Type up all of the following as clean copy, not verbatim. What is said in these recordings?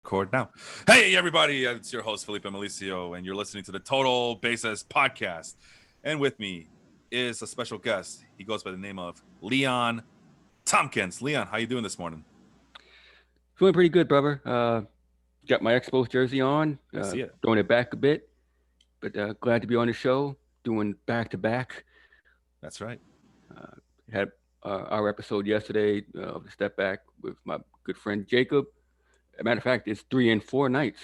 Record now. Hey, everybody. It's your host, Felipe Malicio, and you're listening to the Total Basis Podcast. And with me is a special guest. He goes by the name of Leon Tompkins. Leon, how you doing this morning? Feeling pretty good, brother. Got my Expos jersey on, I see it. throwing it back a bit, but glad to be on the show, doing back-to-back. That's right. Had our episode yesterday of the Step Back with my good friend Jacob. As a matter of fact, it's 3 and 4 nights.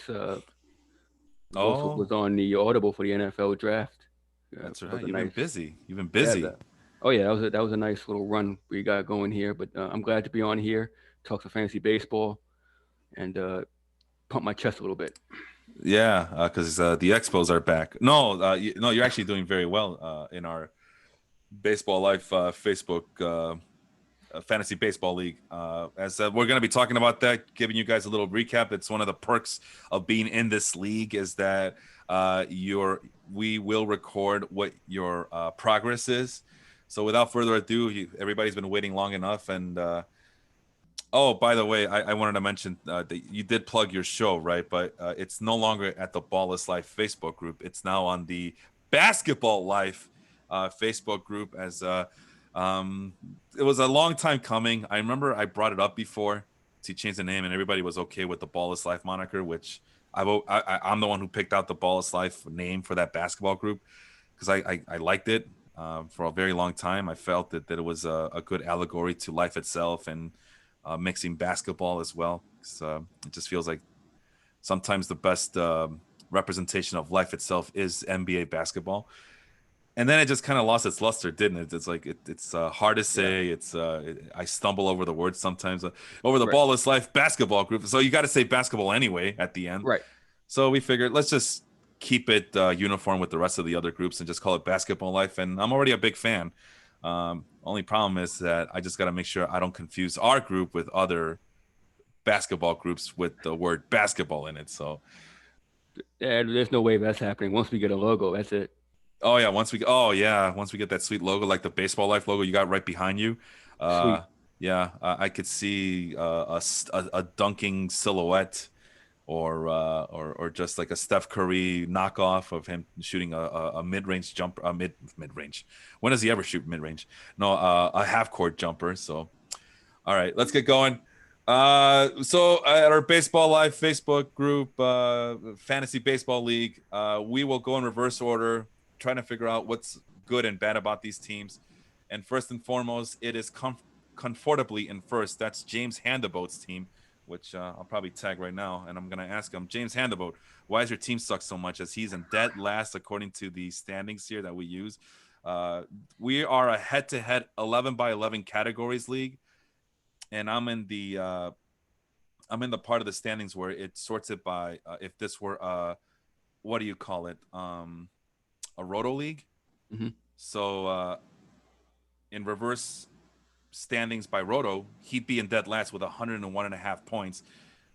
Also was on the Audible for the NFL draft. That's right. You've been busy. That was a nice little run we got going here. But I'm glad to be on here, talk some fantasy baseball, and pump my chest a little bit. Yeah, because the Expos are back. No, you're actually doing very well in our Baseball Life Facebook Fantasy Baseball League. As we're going to be talking about that, giving you guys a little recap. It's one of the perks of being in this league is that we will record what your progress is. So without further ado, everybody's been waiting long enough. And by the way, I wanted to mention that you did plug your show, right? But it's no longer at the Ballless Life Facebook group. It's now on the Basketball Life Facebook group. As it was a long time coming. I remember I brought it up before to change the name, and everybody was okay with the Ballless Life moniker, which I'm the one who picked out the Ballless Life name for that basketball group because I liked it for a very long time. I felt that it was a good allegory to life itself and mixing basketball as well. It just feels like sometimes the best representation of life itself is NBA basketball. And then it just kind of lost its luster, didn't it? It's like it's hard to say. Yeah. I stumble over the words sometimes over the Ballless Life basketball group. So you got to say basketball anyway at the end. Right. So we figured let's just keep it uniform with the rest of the other groups and just call it Basketball Life. And I'm already a big fan. Only problem is that I just got to make sure I don't confuse our group with other basketball groups with the word basketball in it. So there's no way that's happening. Once we get a logo, that's it. Oh yeah, once we get that sweet logo, like the Baseball Life logo you got right behind you. I could see a dunking silhouette, or just like a Steph Curry knockoff of him shooting a mid-range jumper, mid-range. When does he ever shoot mid-range? No, a half-court jumper. So, all right, let's get going. So at our Baseball Life Facebook group, Fantasy Baseball League, we will go in reverse order, trying to figure out what's good and bad about these teams. And first and foremost, it is comfortably in first. That's James Handaboat's team, which I'll probably tag right now. And I'm going to ask him, James Handaboat, why does your team suck so much? As he's in dead last according to the standings here that we use. We are a head-to-head 11 by 11 categories league. And I'm in the part of the standings where it sorts it by if this were what do you call it? A roto league. Mm-hmm. So in reverse standings by roto, he'd be in dead last with 101.5 points,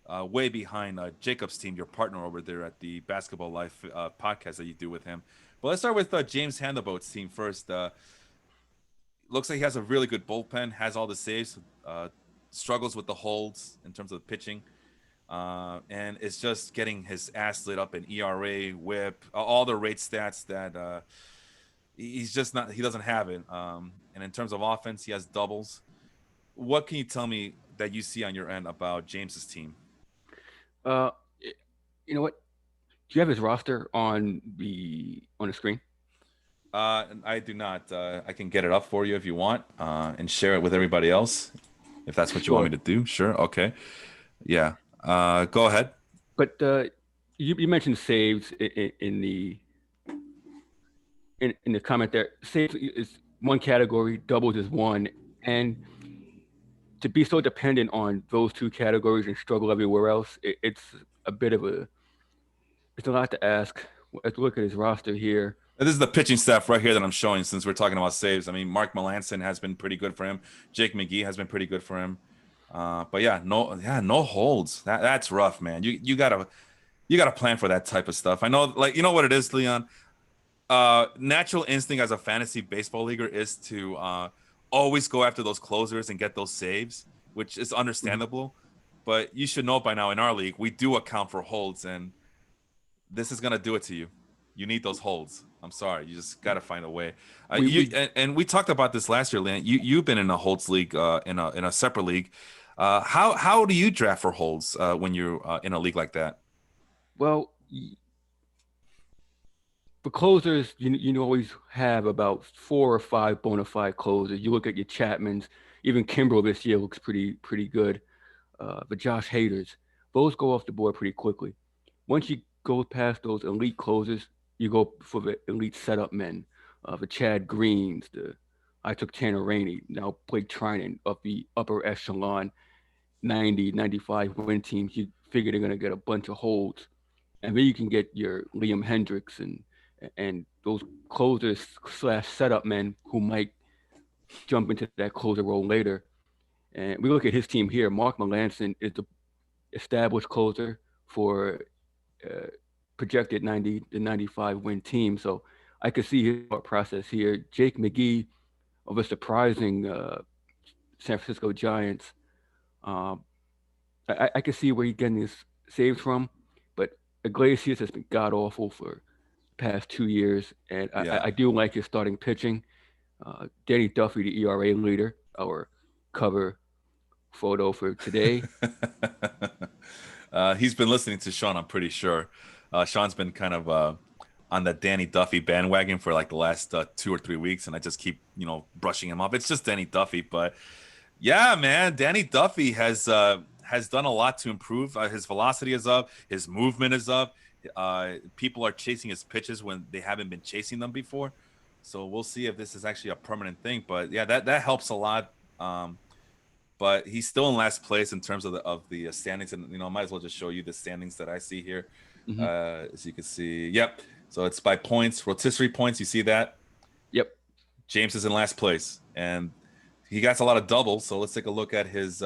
way behind Jacob's team, your partner over there at the Basketball Life podcast that you do with him. But let's start with James Handaboat's team first. Looks like he has a really good bullpen, has all the saves, struggles with the holds in terms of the pitching, and it's just getting his ass lit up in ERA, WHIP, all the rate stats that he doesn't have it. And in terms of offense, he has doubles. What can you tell me that you see on your end about James's team? You know what? Do you have his roster on the screen? I do not. I can get it up for you if you want, and share it with everybody else, if that's what you want me to do. Sure. Okay. Yeah. Go ahead. But you mentioned saves in the comment there. Saves is one category, doubles is one, and to be so dependent on those two categories and struggle everywhere else, it's a lot to ask. Let's look at his roster here. This is the pitching staff right here that I'm showing since we're talking about saves. I mean, Mark Melancon has been pretty good for him. Jake McGee has been pretty good for him. But no holds. That's rough, man. You gotta plan for that type of stuff. I know, like, you know what it is, Leon. Natural instinct as a fantasy baseball leaguer is to always go after those closers and get those saves, which is understandable. but you should know by now in our league we do account for holds, and this is gonna do it to you. You need those holds. I'm sorry, you just gotta find a way. You we and we talked about this last year, Lance. You've been in a holds league, in a separate league. How do you draft for holds when you're in a league like that? well for closers, you always have about 4 or 5 bona fide closers. You look at your Chapmans, even Kimbrel this year looks pretty good. The Josh Haders, those go off the board pretty quickly. Once you go past those elite closers, you go for the elite setup men, the Chad Greens, the I took Tanner Rainey, now Blake Trinan of the upper echelon 90, 95 win teams. You figure they're going to get a bunch of holds. And then you can get your Liam Hendricks and those closers slash setup men who might jump into that closer role later. And we look at his team here. Mark Melanson is the established closer for uh, projected 90 to 95 win team. So I could see his thought process here. Jake McGee of a surprising San Francisco Giants. Um, I could see where he's getting his saves from, but Iglesias has been god awful for the past 2 years, and Yeah. I do like his starting pitching. Danny Duffy, the ERA leader, our cover photo for today. He's been listening to Sean, I'm pretty sure. Sean's been kind of on that Danny Duffy bandwagon for like the last 2 or 3 weeks, and I just keep brushing him off. It's just Danny Duffy, but yeah, man, Danny Duffy has done a lot to improve. His velocity is up, his movement is up. People are chasing his pitches when they haven't been chasing them before. So we'll see if this is actually a permanent thing. But yeah, that helps a lot. But he's still in last place in terms of the standings, and I might as well just show you the standings that I see here. Hmm. As you can see, yep. So it's by points, rotisserie points. You see that? Yep. James is in last place, and he got a lot of doubles. So let's take a look at his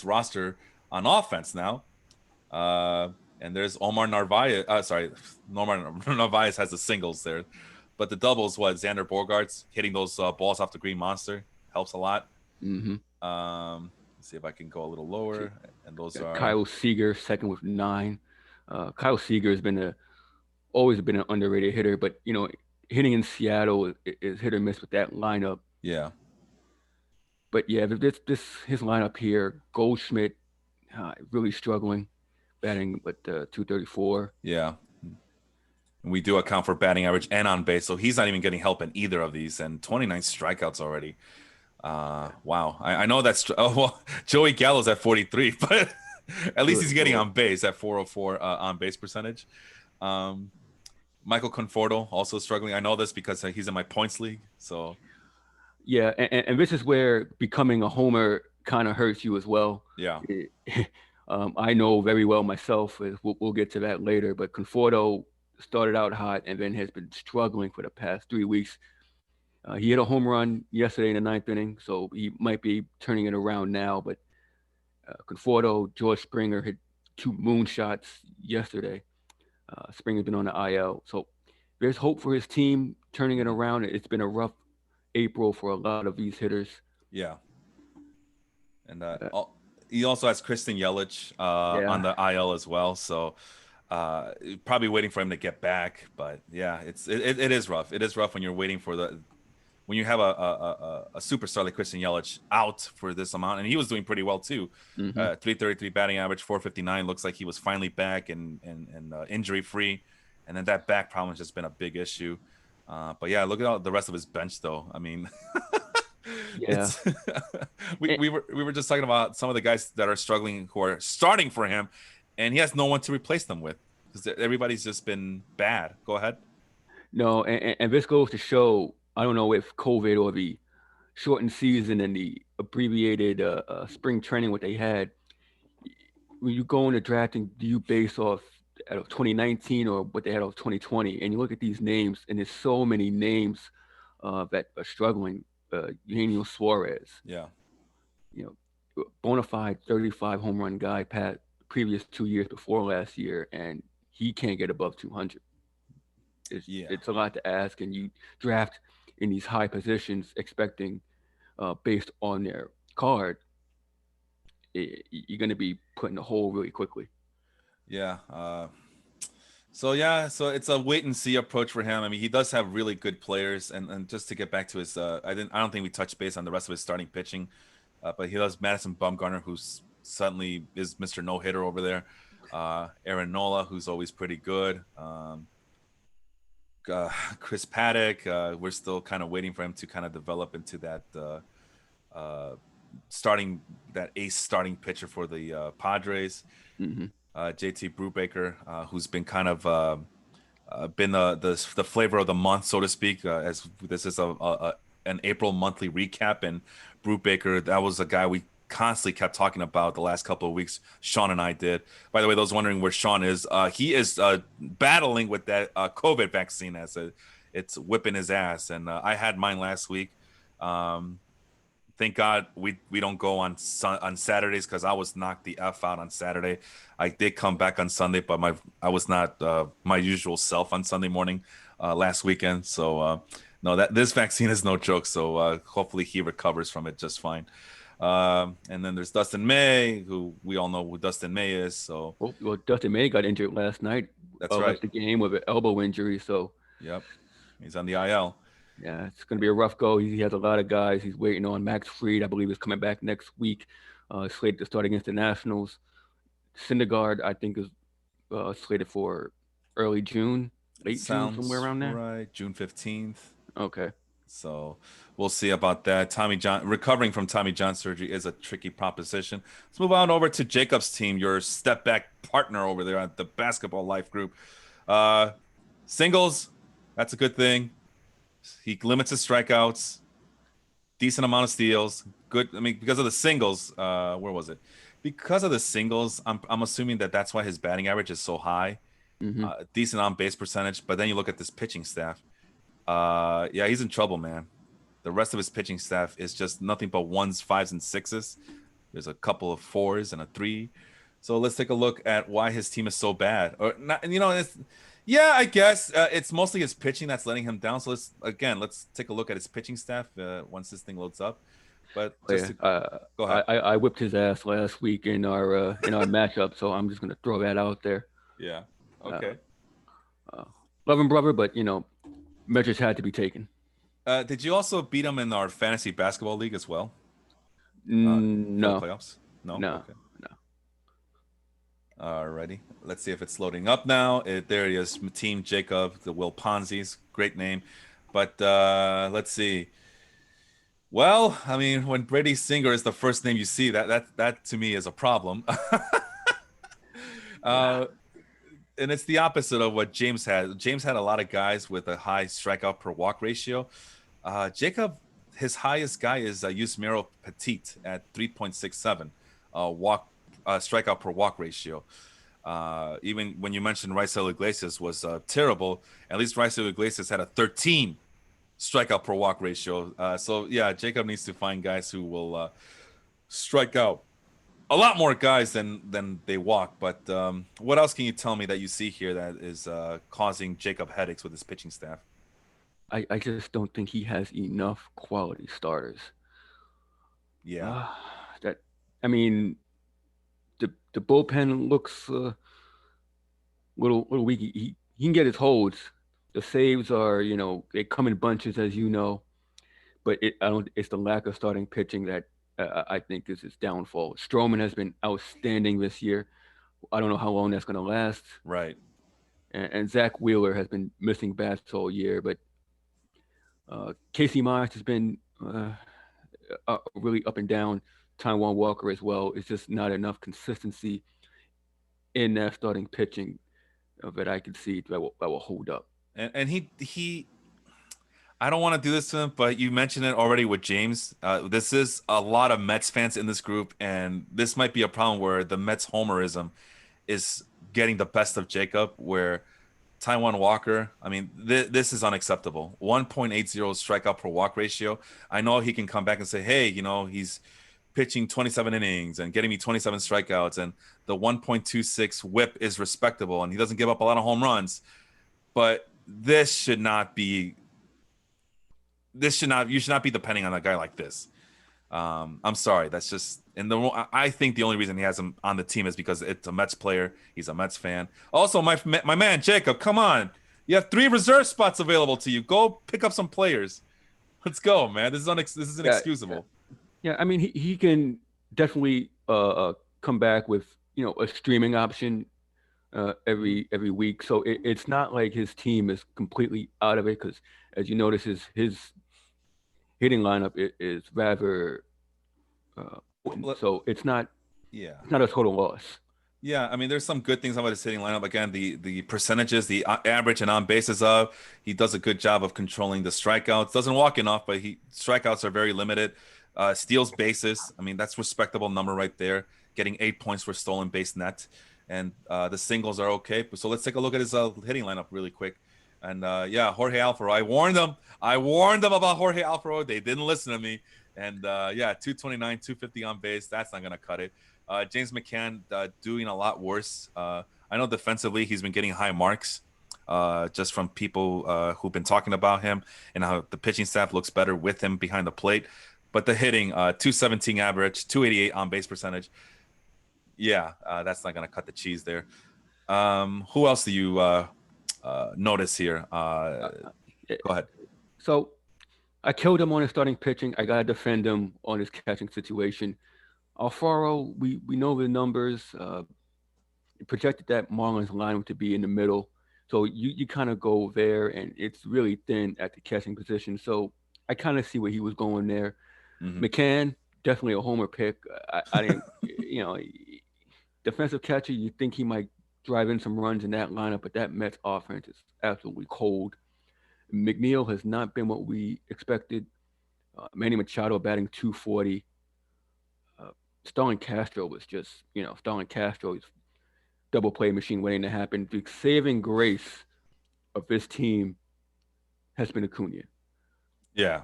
roster on offense now. And there's Omar Narvaez. Sorry, Omar Narvaez has the singles there, but the doubles, Xander Bogaerts hitting those balls off the Green Monster helps a lot. Mm-hmm. Let's see if I can go a little lower. And those are Kyle Seager second with 9. Kyle Seager has always been an underrated hitter, but hitting in Seattle is hit or miss with that lineup. Yeah. But yeah, this his lineup here, Goldschmidt, really struggling, batting at 234. Yeah. And we do account for batting average and on base, so he's not even getting help in either of these. And 29 strikeouts already. Wow. I know that's Joey Gallo's at 43, but at least he's getting on base at 404 on base percentage. Michael Conforto also struggling. I know this because he's in my points league. So yeah, and this is where becoming a homer kind of hurts you as well. yeah. I know very well myself. We'll get to that later. But Conforto started out hot and then has been struggling for the past 3 weeks. He hit a home run yesterday in the 9th inning, so he might be turning it around now. But Conforto, George Springer hit 2 moonshots yesterday. Springer's been on the IL, so there's hope for his team turning it around. It's been a rough April for a lot of these hitters. Yeah. And he also has Kristen Yelich on the IL as well, so probably waiting for him to get back. But yeah, it is rough. It is rough when you're waiting for when you have a superstar like Kristen Yelich out for this amount, and he was doing pretty well too. Mm-hmm. 333 batting average, 459. Looks like he was finally back and injury free, and then that back problem has just been a big issue. But yeah, look at all the rest of his bench though. I mean, yeah, we were just talking about some of the guys that are struggling who are starting for him, and he has no one to replace them with because everybody's just been bad. Go ahead. No, and this goes to show. I don't know if COVID or the shortened season and the abbreviated spring training what they had. When you go into drafting, do you base off out of 2019 or what they had of 2020? And you look at these names, and there's so many names that are struggling. Eugenio Suarez, Yeah. Bona fide 35 home run guy, Pat, previous 2 years before last year, and he can't get above 200. It's a lot to ask, and you draft in these high positions expecting based on their card, you're going to be put in a hole really quickly. Yeah. So it's a wait and see approach for him. I mean, he does have really good players, and just to get back to his, I don't think we touched base on the rest of his starting pitching, but he does Madison Bumgarner, who's suddenly is Mr. No Hitter over there. Aaron Nola, who's always pretty good. Chris Paddock, we're still kind of waiting for him to kind of develop into that uh, starting that ace starting pitcher for the Padres. Hmm. JT Brubaker, who's been kind of been the flavor of the month, so to speak. As this is an April monthly recap, and Brubaker, that was a guy we constantly kept talking about the last couple of weeks. Sean and I did. By the way, those wondering where Sean is, he is battling with that COVID vaccine it's whipping his ass, and I had mine last week. Thank God we don't go on Saturdays because I was knocked the F out on Saturday. I did come back on Sunday, but I was not my usual self on Sunday morning last weekend. So no, that this vaccine is no joke. So hopefully he recovers from it just fine. And then there's Dustin May, who we all know who Dustin May is. So Well, Dustin May got injured last night. that's right. Left the game with an elbow injury. So Yep, he's on the IL. yeah, it's going to be a rough go. He has a lot of guys. He's waiting on Max Fried. I believe is coming back next week. Slated to start against the Nationals. Syndergaard, I think, is slated for early June, late June, somewhere Sounds around there. right. June 15th. Okay. So we'll see about that. Tommy John recovering from Tommy John surgery is a tricky proposition. Let's move on over to Jacob's team, your step back partner over there at the Basketball Life Group. Singles, that's a good thing. He limits his strikeouts, decent amount of steals. Good. I mean, because of the singles, where was it? Because of the singles, I'm assuming that's why his batting average is so high. Hmm. Decent on base percentage, but then you look at this pitching staff. Yeah, he's in trouble, man. The rest of his pitching staff is just nothing but ones, fives, and sixes. There's a couple of fours and a three. So let's take a look at why his team is so bad. Or not, yeah, I guess it's mostly his pitching that's letting him down. So let's take a look at his pitching staff once this thing loads up. But just go ahead. I whipped his ass last week in our matchup, so I'm just going to throw that out there. Yeah. Okay. Love him, brother, but measures had to be taken. Did you also beat him in our fantasy basketball league as well? No. For the playoffs? No. No. Okay. Alrighty. Let's see if it's loading up now. There he is. Team Jacob, the Will Ponzi's. Great name. But let's see. Well, I mean, when Brady Singer is the first name you see, that to me is a problem. And it's the opposite of what James had. James had a lot of guys with a high strikeout per walk ratio. Jacob, his highest guy is Yusmeiro Petit at 3.67 strikeout per walk ratio. Even when you mentioned Raisel Iglesias was terrible, at least Raisel Iglesias had a 13 strikeout per walk ratio. So yeah, Jacob needs to find guys who will strike out a lot more guys than they walk. But what else can you tell me that you see here that is causing Jacob headaches with his pitching staff? I just don't think he has enough quality starters. Yeah. That I mean, the bullpen looks little weak. He can get his holds. The saves are they come in bunches as but I don't. It's the lack of starting pitching that I think is his downfall. Stroman has been outstanding this year. I don't know how long that's going to last. Right. And Zach Wheeler has been missing bats all year, but Casey Mize has been really up and down. Taiwan Walker as well. It's just not enough consistency in that starting pitching that I could see that will hold up. And he I don't want to do this to him, but you mentioned it already with James. This is a lot of Mets fans in this group, and this might be a problem where the Mets homerism is getting the best of Jacob, where Taiwan Walker, I mean, this is unacceptable. 1.80 strikeout per walk ratio. I know he can come back and say, hey, he's pitching 27 innings and getting me 27 strikeouts, and the 1.26 whip is respectable, and he doesn't give up a lot of home runs. But you should not be depending on a guy like this. I'm sorry. That's just And I think the only reason he has him on the team is because it's a Mets player. He's a Mets fan. Also, my man Jacob, come on. You have 3 reserve spots available to you. Go pick up some players. Let's go, man. This is Yeah, inexcusable. yeah. I mean, he can definitely come back with a streaming option Mhm. every week. So it's not like his team is completely out of it because, as you notice, his hitting lineup is rather potent. Well, So yeah. it's not a total loss. Yeah, I mean, there's some good things about his hitting lineup. Again, the percentages, the average and on bases of, he does a good job of controlling the strikeouts. Doesn't walk enough, but he strikeouts are very limited. Steals bases. I mean, that's respectable number right there. Getting 8 points for stolen base net, and the singles are okay. So let's take a look at his hitting lineup really quick. And yeah, Jorge Alfaro. I warned them. I warned them about Jorge Alfaro. They didn't listen to me. And yeah, 229, 250 on base. That's not gonna cut it. James McCann doing a lot worse. I know defensively he's been getting high marks just from people who've been talking about him and how the pitching staff looks better with him behind the plate. But the hitting, 217 average, 288 on base percentage. Yeah, that's not going to cut the cheese there. Who else do you notice here? Uh, eh, Go ahead. so I killed him on his starting pitching. I gotta defend him on his catching situation. Alfaro, we know the numbers. Projected that Marlins line to be in the middle. So you kind of go there, and it's really thin at the catching position. So I kind of see where he was going there. Hmm. McCann, definitely a homer pick. I didn't, defensive catcher, you think he might drive in some runs in that lineup, but that Mets offense is absolutely cold. McNeil has not been what we expected. Manny Machado batting 240. Uh, Starlin Castro was just, Starlin Castro's double play machine waiting to happen. The saving grace of this team has been Acuna. Yeah.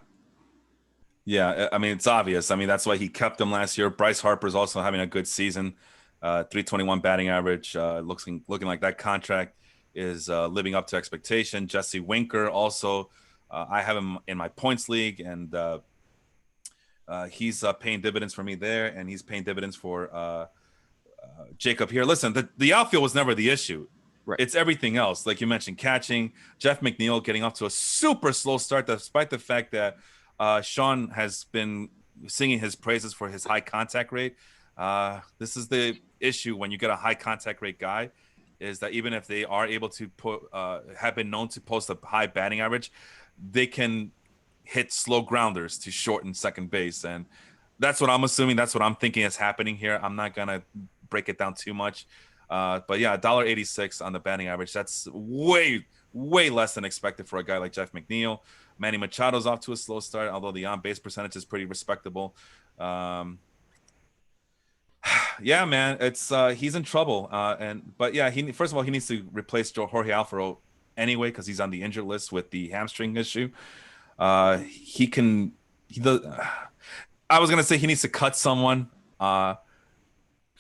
Yeah, I mean it's obvious. I mean that's why he kept him last year. Bryce Harper's also having a good season, 321 batting average. Looking like that contract is living up to expectation. Jesse Winker also, I have him in my points league, and he's paying dividends for me there, and he's paying dividends for Jacob here. Listen, the outfield was never the issue. Right. It's everything else, like you mentioned, catching. Jeff McNeil getting off to a super slow start, despite the fact that Sean has been singing his praises for his high contact rate. This is the issue when you get a high contact rate guy, is that even if they are able to have been known to post a high batting average, they can hit slow grounders to shorten second base. And that's what I'm assuming. That's what I'm thinking is happening here. I'm not going to break it down too much. But yeah, $1.86 on the batting average. That's way, way less than expected for a guy like Jeff McNeil. Manny Machado's off to a slow start, although the on-base percentage is pretty respectable. Yeah, man, it's he's in trouble. But yeah, he first of all he needs to replace Jorge Alfaro anyway because he's on the injured list with the hamstring issue. He can he does. I was gonna say he needs to cut someone So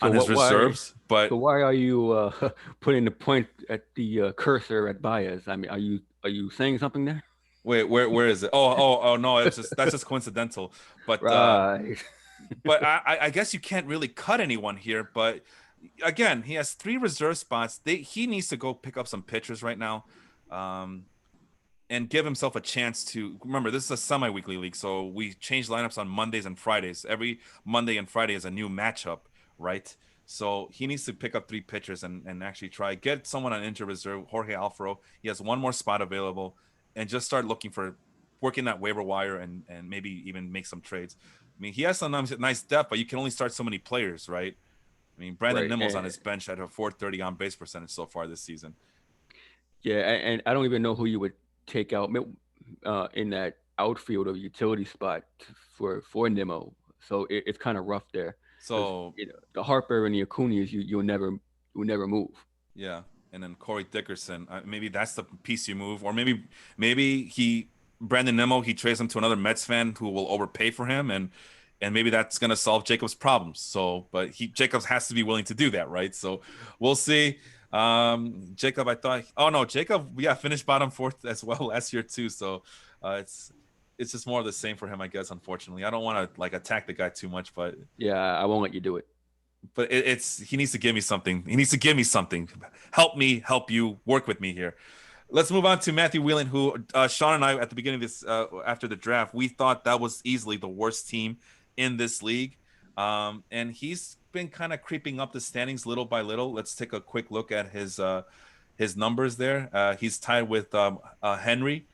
on his what? Why? reserves, but So why are you putting the point at the cursor at Baez? I mean, are you saying something there? wait, where is it? Oh no, it's just that's just coincidental. But Right. I guess you can't really cut anyone here. But again, he has 3 reserve spots. He needs to go pick up some pitchers right now. And give himself a chance to remember this is a semi-weekly league, so we change lineups on Mondays and Fridays. Every Monday and Friday is a new matchup, right? So he needs to pick up 3 pitchers and actually try get someone on injured reserve. Jorge Alfaro, he has one more spot available, and just start looking for working that waiver wire and maybe even make some trades. I mean, he has some nice depth, but you can only start so many players, right? I mean, Brandon Right. Nimmo's on And his bench at a 430 on base percentage so far this season. yeah, and I don't even know who you would take out in that outfield or utility spot for Nemo. So it's kind of rough there because So the Harper and the Acuna's you'll never move. yeah, and then Corey Dickerson. Maybe that's the piece you move, or maybe he Brandon Nimmo he trades him to another Mets fan who will overpay for him, and maybe that's gonna solve Jacob's problems. So, but Jacobs has to be willing to do that, right? So, we'll see. Oh no, Jacob, yeah, finished bottom 4th as well last year too. So, it's it's just more of the same for him, I guess. Unfortunately, I don't want to like attack the guy too much, Yeah, I won't let you do it. it's he needs to give me something. He needs to give me something. Help me, help you, work with me here. Let's move on to Matthew Whelan, who Sean and I at the beginning of this after the draft, we thought that was easily the worst team in this league, and he's been kind of creeping up the standings little by little. Let's take a quick look at his numbers there. He's tied with Henry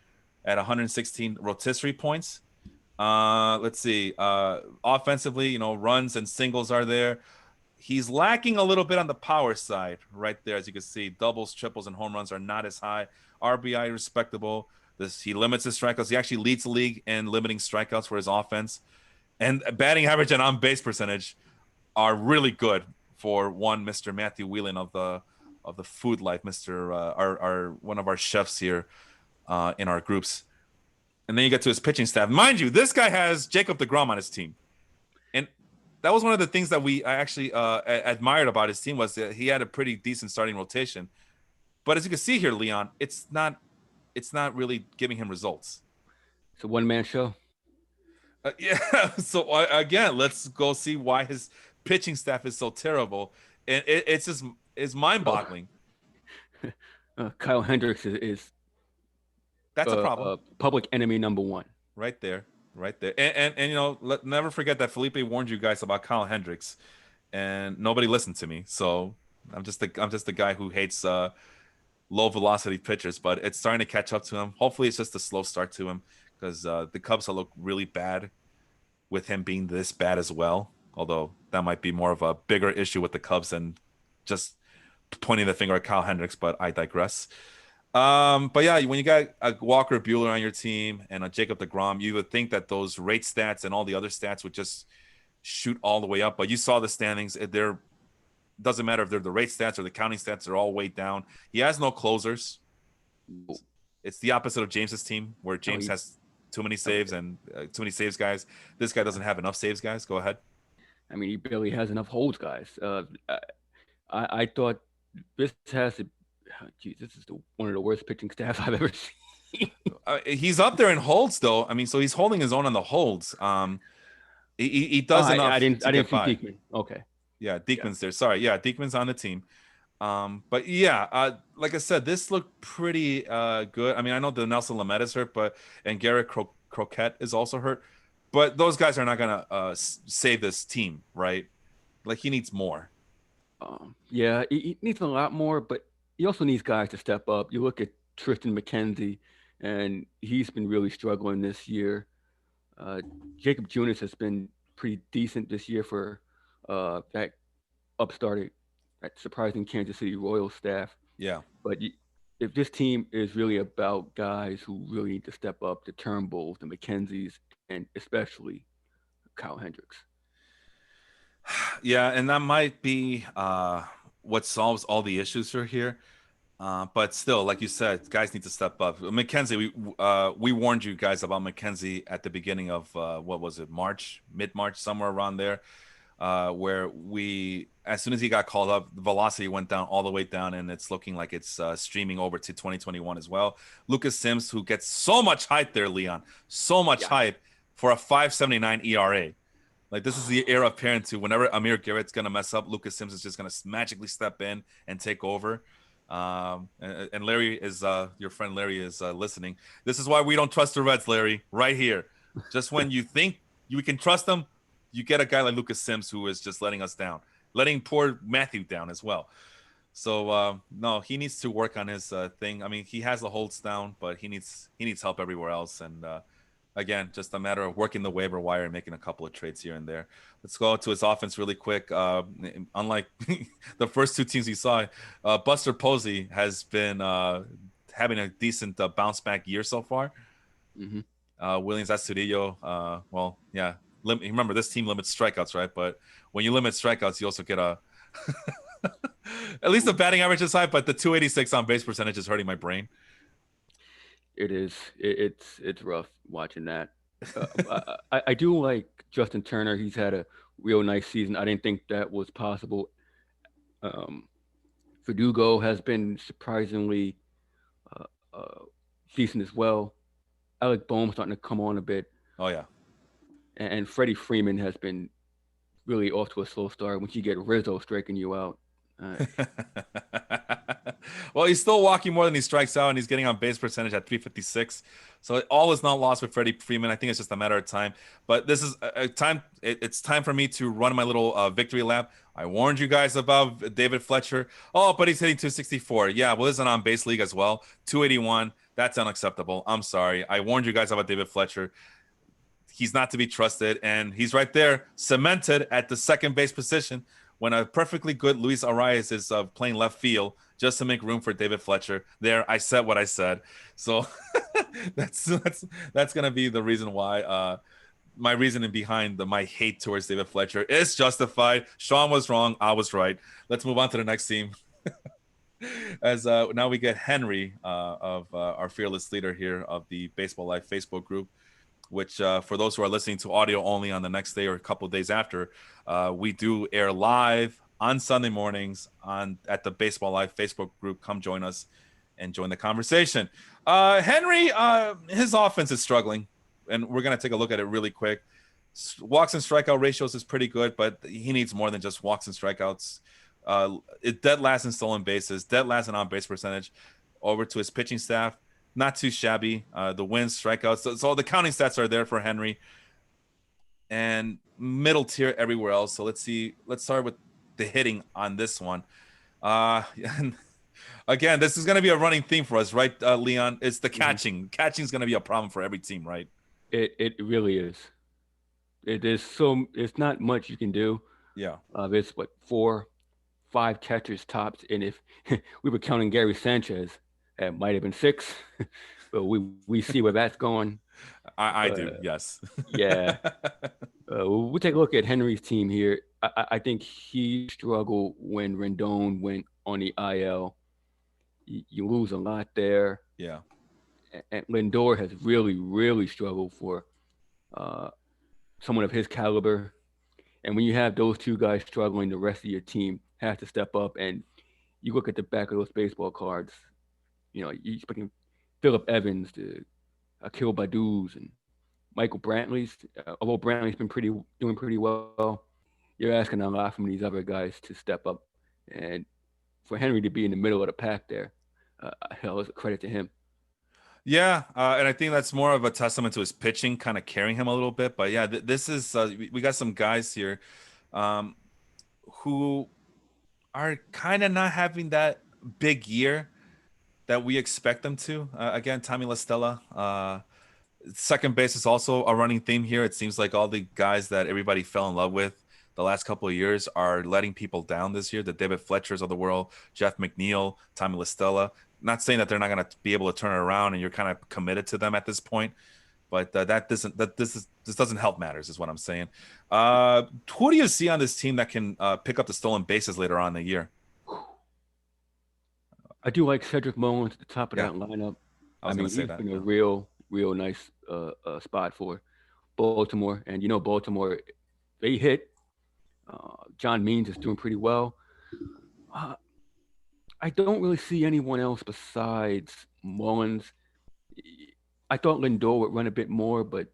at 116 rotisserie points. Let's see. Offensively, runs and singles are there. He's lacking a little bit on the power side right there. As you can see, doubles, triples, and home runs are not as high. RBI respectable. He limits his strikeouts. He actually leads the league in limiting strikeouts for his offense. And batting average and on base percentage are really good for one Mr. Matthew Whelan of the Food Life, Mr. Our one of our chefs here in our groups. And then you get to his pitching staff. Mind you, this guy has Jacob deGrom on his team. And that was one of the things that I actually admired about his team was that he had a pretty decent starting rotation. But as you can see here, Leon, it's not really giving him results. It's a one-man show. Yeah. So again, let's go see why his pitching staff is so terrible, and it's mind-boggling. Kyle Hendricks is that's a problem. Public enemy number one. Right there. And never forget that Felipe warned you guys about Kyle Hendricks, and nobody listened to me. So I'm just the guy who hates low velocity pitchers, but it's starting to catch up to him. Hopefully, it's just a slow start to him because the Cubs will look really bad with him being this bad as well. Although that might be more of a bigger issue with the Cubs than just pointing the finger at Kyle Hendricks. But I digress. But yeah, when you got a Walker Buehler on your team and a Jacob deGrom, you would think that those rate stats and all the other stats would just shoot all the way up. But you saw the standings; doesn't matter if they're the rate stats or the counting stats; they're all way down. He has no closers. It's the opposite of James's team, where James has too many saves and too many saves guys. This guy doesn't have enough saves guys. Go ahead. I mean, he barely has enough holds guys. I thought this has to. Geez, this is one of the worst pitching staffs I've ever seen. He's up there in holds, though. I mean, so he's holding his own on the holds. He does enough. I didn't see Diekman. Okay. Yeah, Diekman's there. Sorry, yeah, Diekman's on the team. But yeah, like I said, this looked pretty good. I mean, I know the Nelson Lamet is hurt, and Garrett Croquette is also hurt, but those guys are not gonna save this team, right? Like he needs more. Yeah, he needs a lot more, but he also needs guys to step up. You look at Tristan McKenzie, and he's been really struggling this year. Jacob Junis has been pretty decent this year for that upstarted, that surprising Kansas City Royals staff. Yeah. But if this team is really about guys who really need to step up, the Turnbulls, the McKenzies, and especially Kyle Hendricks. Yeah, and that might be what solves all the issues for here. But still, like you said, guys need to step up. McKenzie, we warned you guys about McKenzie at the beginning of what was it, mid-March, somewhere around there, where as soon as he got called up, the velocity went down all the way down, and it's looking like it's streaming over to 2021 as well. Lucas Sims, who gets so much hype there, Leon, so much hype for a 5.79 ERA. Like, this is the era of parent to whenever Amir Garrett's going to mess up, Lucas Sims is just going to magically step in and take over. And Larry is your friend Larry is listening. This is why we don't trust the Reds, Larry, right here. Just when you think you can trust them, you get a guy like Lucas Sims who is just letting us down, letting poor Matthew down as well. So no, he needs to work on his thing. I mean, he has the holds down, but he needs help everywhere else. And again, just a matter of working the waiver wire and making a couple of trades here and there. Let's go to his offense really quick. Unlike the first two teams we saw, Buster Posey has been having a decent bounce back year so far. Mm-hmm. Williams Astudillo, well, yeah. Remember, this team limits strikeouts, right? But when you limit strikeouts, you also get a at least the batting average is high, but the 286 on base percentage is hurting my brain. It is. It's rough watching that. I do like Justin Turner. He's had a real nice season. I didn't think that was possible. Verdugo has been surprisingly decent as well. Alec Bohm starting to come on a bit, Oh yeah. and Freddie Freeman has been really off to a slow start. Once you get Rizzo striking you out, uh, Well, he's still walking more than he strikes out, and he's getting on base percentage at 356. So all is not lost with Freddie Freeman. I think it's just a matter of time. But this is a time. It's time for me to run my little victory lap. I warned you guys about David Fletcher. Oh, but he's hitting 264. Yeah, well, this is an on base league as well. 281. That's unacceptable. I'm sorry. I warned you guys about David Fletcher. He's not to be trusted, and he's right there, cemented at the second base position when a perfectly good Luis Arias is playing left field just to make room for David Fletcher. There, I said what I said. So that's gonna be the reason why. My reasoning behind my hate towards David Fletcher is justified. Sean was wrong. I was right. Let's move on to the next team. As now we get Henry of our fearless leader here of the Baseball Life Facebook group, which for those who are listening to audio only on the next day or a couple of days after, we do air live on Sunday mornings at the Baseball Live Facebook group. Come join us and join the conversation. Henry, his offense is struggling, and we're going to take a look at it really quick. Walks and strikeout ratios is pretty good, but he needs more than just walks and strikeouts. Dead last in stolen bases, dead last in on-base percentage. Over to his pitching staff, not too shabby. The wins, strikeouts, so the counting stats are there for Henry, and middle tier everywhere else. So let's see. Let's start with the hitting on this one. And again, this is going to be a running theme for us, right, Leon? It's the catching. Mm-hmm. Catching is going to be a problem for every team, right? it really is. It is so. It's not much you can do. Yeah. There's what 4, 5 catchers tops, and if we were counting Gary Sanchez, it might have been 6. But we see where that's going. I do, yes. Yeah. We'll take a look at Henry's team here. I think he struggled when Rendon went on the IL. You lose a lot there. Yeah. And Lindor has really struggled for someone of his caliber. And when you have those two guys struggling, the rest of your team has to step up. And you look at the back of those baseball cards, you expecting Phillip Evans, to Akil Baddoo's, and Michael Brantley's. Although Brantley's been doing pretty well, you're asking a lot from these other guys to step up. And for Henry to be in the middle of the pack there, hell, is a credit to him. Yeah, and I think that's more of a testament to his pitching, kind of carrying him a little bit. But yeah, this is we got some guys here who are kind of not having that big year that we expect them to. Again, Tommy La Stella. Second base is also a running theme here. It seems like all the guys that everybody fell in love with the last couple of years are letting people down this year. The David Fletchers of the world, Jeff McNeil, Tommy La Stella. Not saying that they're not going to be able to turn it around, and you're kind of committed to them at this point, but this doesn't help matters, is what I'm saying. Who do you see on this team that can pick up the stolen bases later on in the year? I do like Cedric Mullins at the top of that lineup. I mean, he's been a real nice spot for Baltimore, and Baltimore, they hit. John Means is doing pretty well. I don't really see anyone else besides Mullins. I thought Lindor would run a bit more, but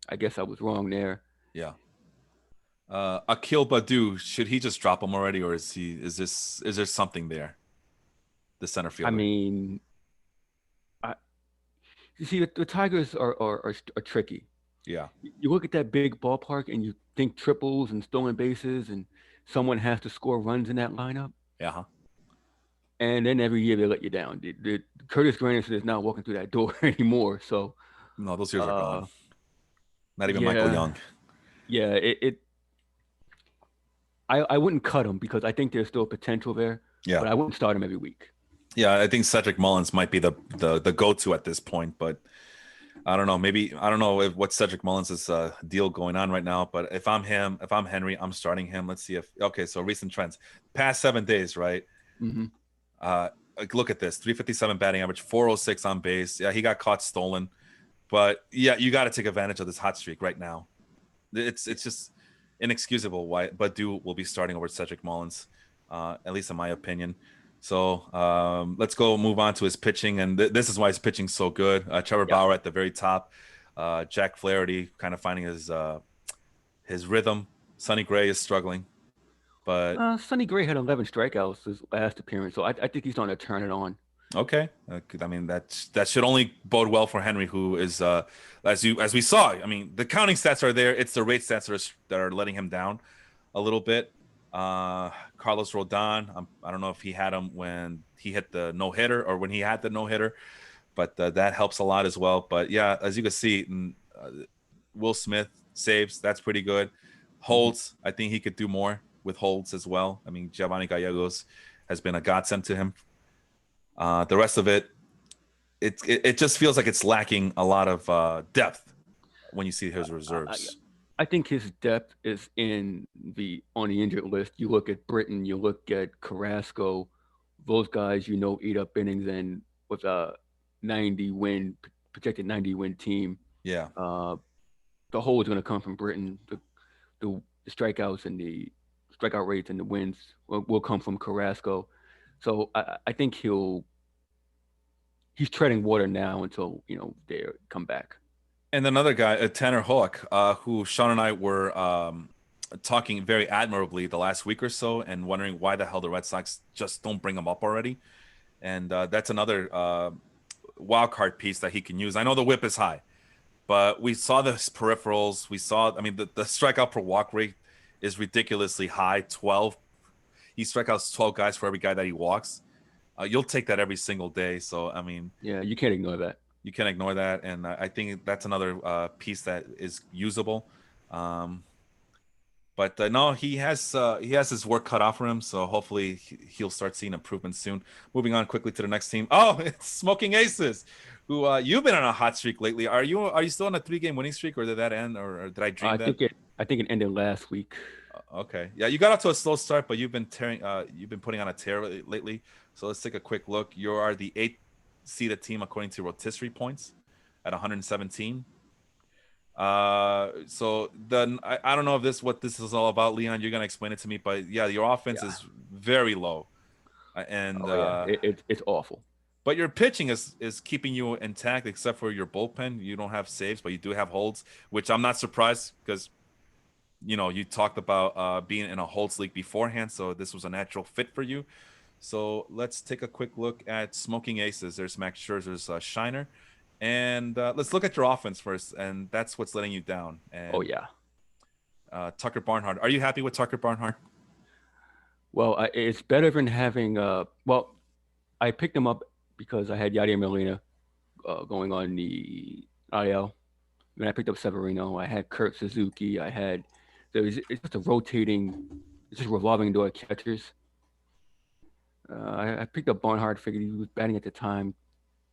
I guess I was wrong there. Yeah. Akil Baddoo, should he just drop him already, or is there something there? The center fielder. I mean, you see, the Tigers are tricky. Yeah. You look at that big ballpark and you think triples and stolen bases, and someone has to score runs in that lineup. Yeah. And then every year they let you down. The Curtis Granderson is not walking through that door anymore. So no, those years are gone. Not even Michael Young. Yeah, I wouldn't cut him because I think there's still potential there. Yeah. But I wouldn't start him every week. Yeah, I think Cedric Mullins might be the go-to at this point, but I don't know. Maybe I don't know what Cedric Mullins' deal going on right now. But if I'm Henry, I'm starting him. Let's see so recent trends, past 7 days, right? Mm-hmm. Look at this: 357 batting average, 406 on base. Yeah, he got caught stolen, but yeah, you got to take advantage of this hot streak right now. It's just inexcusable why Baddoo will be starting over Cedric Mullins, at least in my opinion. So let's go move on to his pitching, and this is why his pitching's so good. Trevor Yeah. Bauer at the very top, Jack Flaherty kind of finding his rhythm. Sonny Gray is struggling, but Sonny Gray had 11 strikeouts his last appearance, so I think he's starting to turn it on. okay. I mean that should only bode well for Henry, who is as we saw. I mean the counting stats are there. It's the rate stats that are letting him down a little bit. Carlos Rodon, I don't know if he had him when he hit the no hitter or when he had the no hitter, but that helps a lot as well. But yeah, as you can see, Will Smith saves. That's pretty good. Mhm. Holds, I think he could do more with holds as well. I mean, Giovanni Gallegos has been a godsend to him. The rest of it just feels like it's lacking a lot of depth when you see his I, reserves. I think his depth is on the injured list. You look at Britton, you look at Carrasco, those guys eat up innings, and with a 90 win projected 90 win team, Yeah. uh, the hole is going to come from Britton. The strikeouts and the strikeout rates and the wins will come from Carrasco. So I think he's treading water now until they come back. And another guy, Tanner Hoek, who Sean and I were talking very admirably the last week or so, and wondering why the hell the Red Sox just don't bring him up already. And that's another wild card piece that he can use. I know the whip is high, but we saw the peripherals. We saw, I mean, the strikeout per walk rate is ridiculously high. 12. He strikeouts 12 guys for every guy that he walks. You'll take that every single day. So I mean, Yeah, you can't ignore that. you can't ignore that, and I think that's another piece that is usable. Um, but no, he has his work cut off for him, so hopefully he'll start seeing improvements soon. Moving on quickly to the next team. Oh, it's Smoking Aces, who you've been on a hot streak lately. Are you still on a 3-game winning streak, or did that end, or did I dream I that? think it ended last week. Okay, yeah, you got off to a slow start, but you've been putting on a tear lately. So let's take a quick look. You are the 8th seeded team according to rotisserie points at 117. So then I don't know if what this is all about, Leon. You're gonna explain it to me, but yeah, your offense Yeah. is very low, and Oh yeah, it's awful. but your pitching is keeping you intact, except for your bullpen. You don't have saves, but you do have holds, which I'm not surprised because you talked about being in a holds league beforehand, so this was a natural fit for you. So let's take a quick look at Smoking Aces. There's Max Scherzer's Shiner. And let's look at your offense first. And that's what's letting you down. Oh And yeah. Tucker Barnhart. Are you happy with Tucker Barnhart? Well, it's better than having. Well, I picked him up because I had Yadier Molina going on the IL. When I picked up Severino, I had Kurt Suzuki. It's just a rotating, it's just revolving door of catchers. I picked up Barnhart. Figured he was batting at the time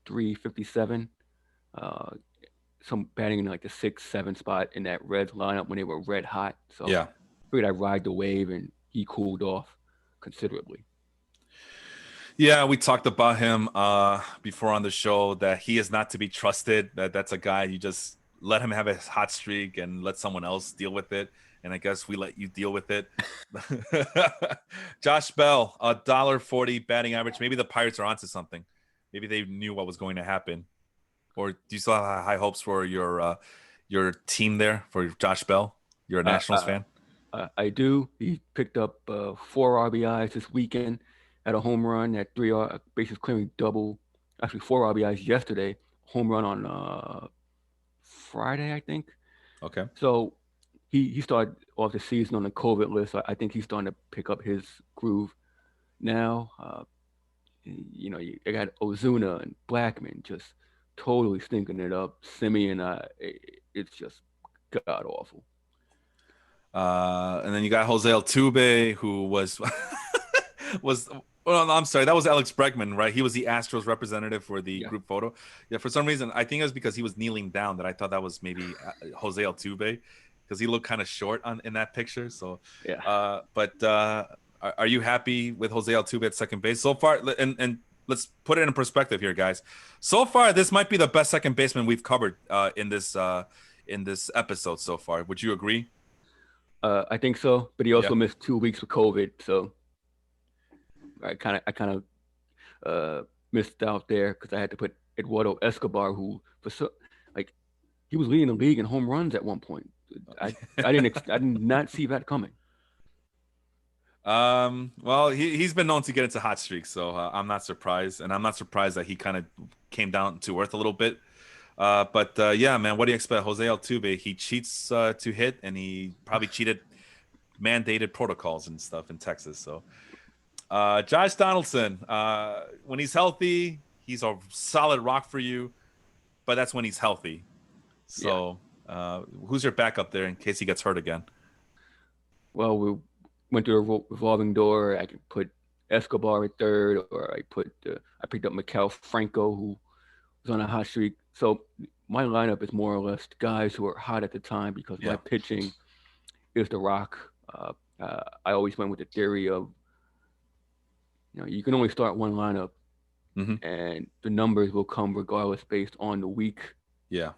357. Uh, some batting in like the 6, 7 spot in that Reds lineup when they were red hot. So Yeah. figured I'd ride the wave, and he cooled off considerably. Yeah, we talked about him before on the show that he is not to be trusted. That's a guy you just let him have a hot streak and let someone else deal with it. And I guess we let you deal with it. Josh Bell, $1.40 batting average. Maybe the Pirates are onto something. Maybe they knew what was going to happen. Or do you still have high hopes for your team there for Josh Bell? You're a Uh, Nationals uh, fan. I do. He picked up 4 RBIs this weekend, had a home run, had three bases clearing double. Actually, 4 RBIs yesterday. Home run on Friday, I think. Okay. So he started off the season on the COVID list. So I think he's starting to pick up his groove now. I got Ozuna and Blackman just totally stinking it up. Simeon, it's just god awful. And then you got Jose Altuve, who was was. Well, no, I'm sorry. That was Alex Bregman, right? He was the Astros representative for the Yeah. group photo. Yeah, for some reason, I think it was because he was kneeling down that I thought that was maybe Jose Altuve, because he looked kind of short in that picture. So, Yeah. but are you happy with Jose Altuve at second base so far? And let's put it in perspective here, guys. So far, this might be the best second baseman we've covered in this episode so far. Would you agree? I think so, but he Yeah. also missed 2 weeks with COVID, so I kind of missed out there because I had to put Eduardo Escobar, who for so like he was leading the league in home runs at one point. I did not see that coming. Well, he's been known to get into hot streaks, so I'm not surprised, and I'm not surprised that he kind of came down to earth a little bit. But yeah, man, what do you expect? Jose Altuve, he cheats to hit, and he probably cheated mandated protocols and stuff in Texas. So, Josh Donaldson, when he's healthy, he's a solid rock for you, but that's when he's healthy. So, who's your backup there in case he gets hurt again? Well, we went through a revolving door. I could put Escobar at third, or I picked up Mikel Franco, who was on a hot streak. So my lineup is more or less guys who are hot at the time because my Yeah. pitching is the rock. I always went with the theory of you can only start one lineup, hmm and the numbers will come regardless based on the week. Yeah.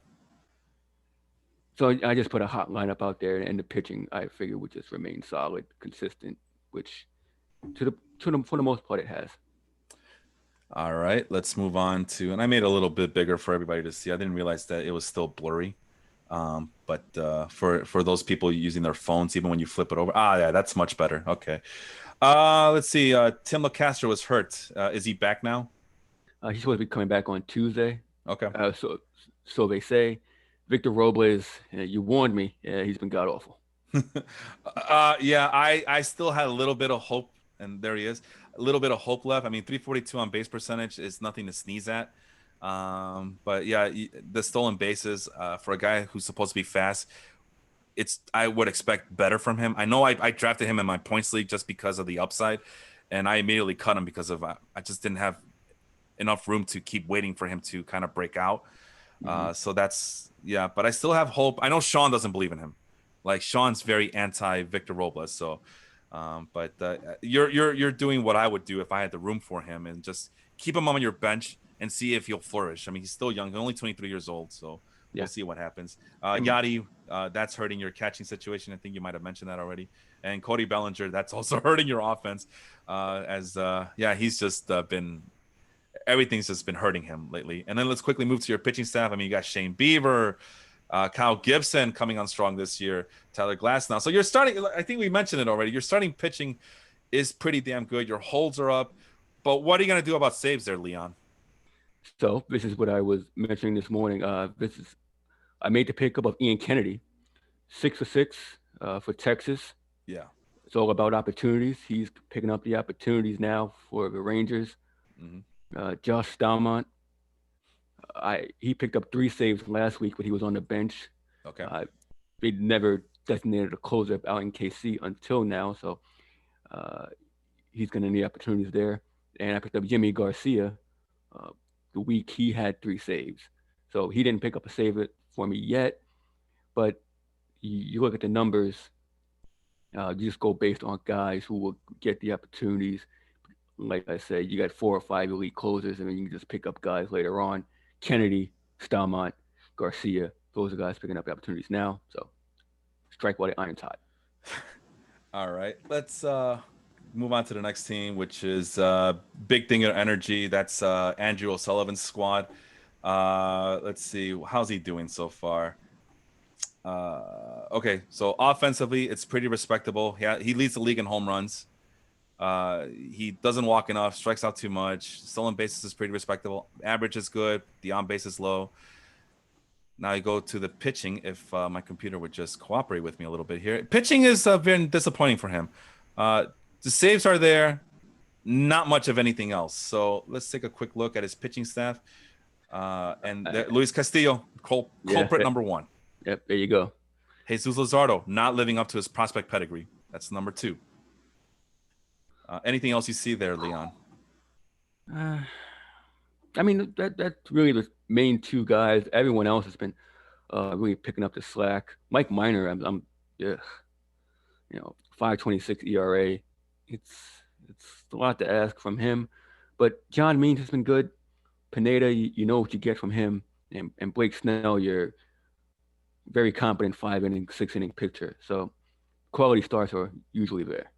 So I just put a hot lineup out there, and the pitching I figured would just remain solid, consistent, which for the most part it has. All right, let's move on to, and I made it a little bit bigger for everybody to see. I didn't realize that it was still blurry. But for those people using their phones, even when you flip it over, yeah, that's much better. Okay. Let's see. Tim LaCastro was hurt. Is he back now? He's supposed to be coming back on Tuesday. Okay. So they say. Victor Robles, you warned me. He's been god awful. Yeah, I still had a little bit of hope, and there he is. A little bit of hope left. I mean, 342 on base percentage is nothing to sneeze at. But yeah, the stolen bases for a guy who's supposed to be fast, I would expect better from him. I know I drafted him in my points league just because of the upside, and I immediately cut him because of I just didn't have enough room to keep waiting for him to kind of break out. So that's but I still have hope. I know Sean doesn't believe in him. Like Sean's very anti Victor Robles. So, but you're doing what I would do if I had the room for him, and just keep him on your bench and see if he'll flourish. I mean, he's still young, he's only 23 years old, so we'll see what happens. Yachty, that's hurting your catching situation. I think you might have mentioned that already. And Cody Bellinger, that's also hurting your offense. He's just been. Everything's just been hurting him lately. And then let's quickly move to your pitching staff. I mean, you got Shane Bieber, Kyle Gibson coming on strong this year, Tyler Glass now. So you're starting, I think we mentioned it already. Your starting pitching is pretty damn good. Your holds are up. But what are you going to do about saves there, Leon? So this is what I was mentioning this morning. I made the pickup of Ian Kennedy, 6 for 6 for Texas. Yeah. It's all about opportunities. He's picking up the opportunities now for the Rangers. Mm-hmm. Josh Stalmont, he picked up 3 saves last week, but he was on the bench. Okay. They never designated a closer out in KC until now, so he's going to need opportunities there. And I picked up Jimmy Garcia the week he had 3 saves. So he didn't pick up a save for me yet, but you look at the numbers, you just go based on guys who will get the opportunities. Like I said, you got 4 or 5 elite closers, and then you can just pick up guys later on. Kennedy, Stalmont, Garcia, those are guys picking up the opportunities now. So strike while the iron's hot. All right. Let's move on to the next team, which is Big Thing of Energy. That's Andrew O'Sullivan's squad. Let's see. How's he doing so far? Okay, so offensively, it's pretty respectable. He leads the league in home runs. He doesn't walk enough, strikes out too much. Stolen bases is pretty respectable. Average is good. The on base is low. Now you go to the pitching. If my computer would just cooperate with me a little bit here. Pitching is very disappointing for him. The saves are there. Not much of anything else. So let's take a quick look at his pitching staff. Luis Castillo, culprit number 1. Yep, there you go. Jesus Luzardo, not living up to his prospect pedigree. That's number 2. Anything else you see there, Leon? I mean, that's really the main 2 guys. Everyone else has been really picking up the slack. Mike Minor, I'm 5.26 ERA. It's a lot to ask from him, but John Means has been good. Pineda, you know what you get from him, and Blake Snell, you're very competent 5-inning, 6-inning pitcher. So quality starts are usually there.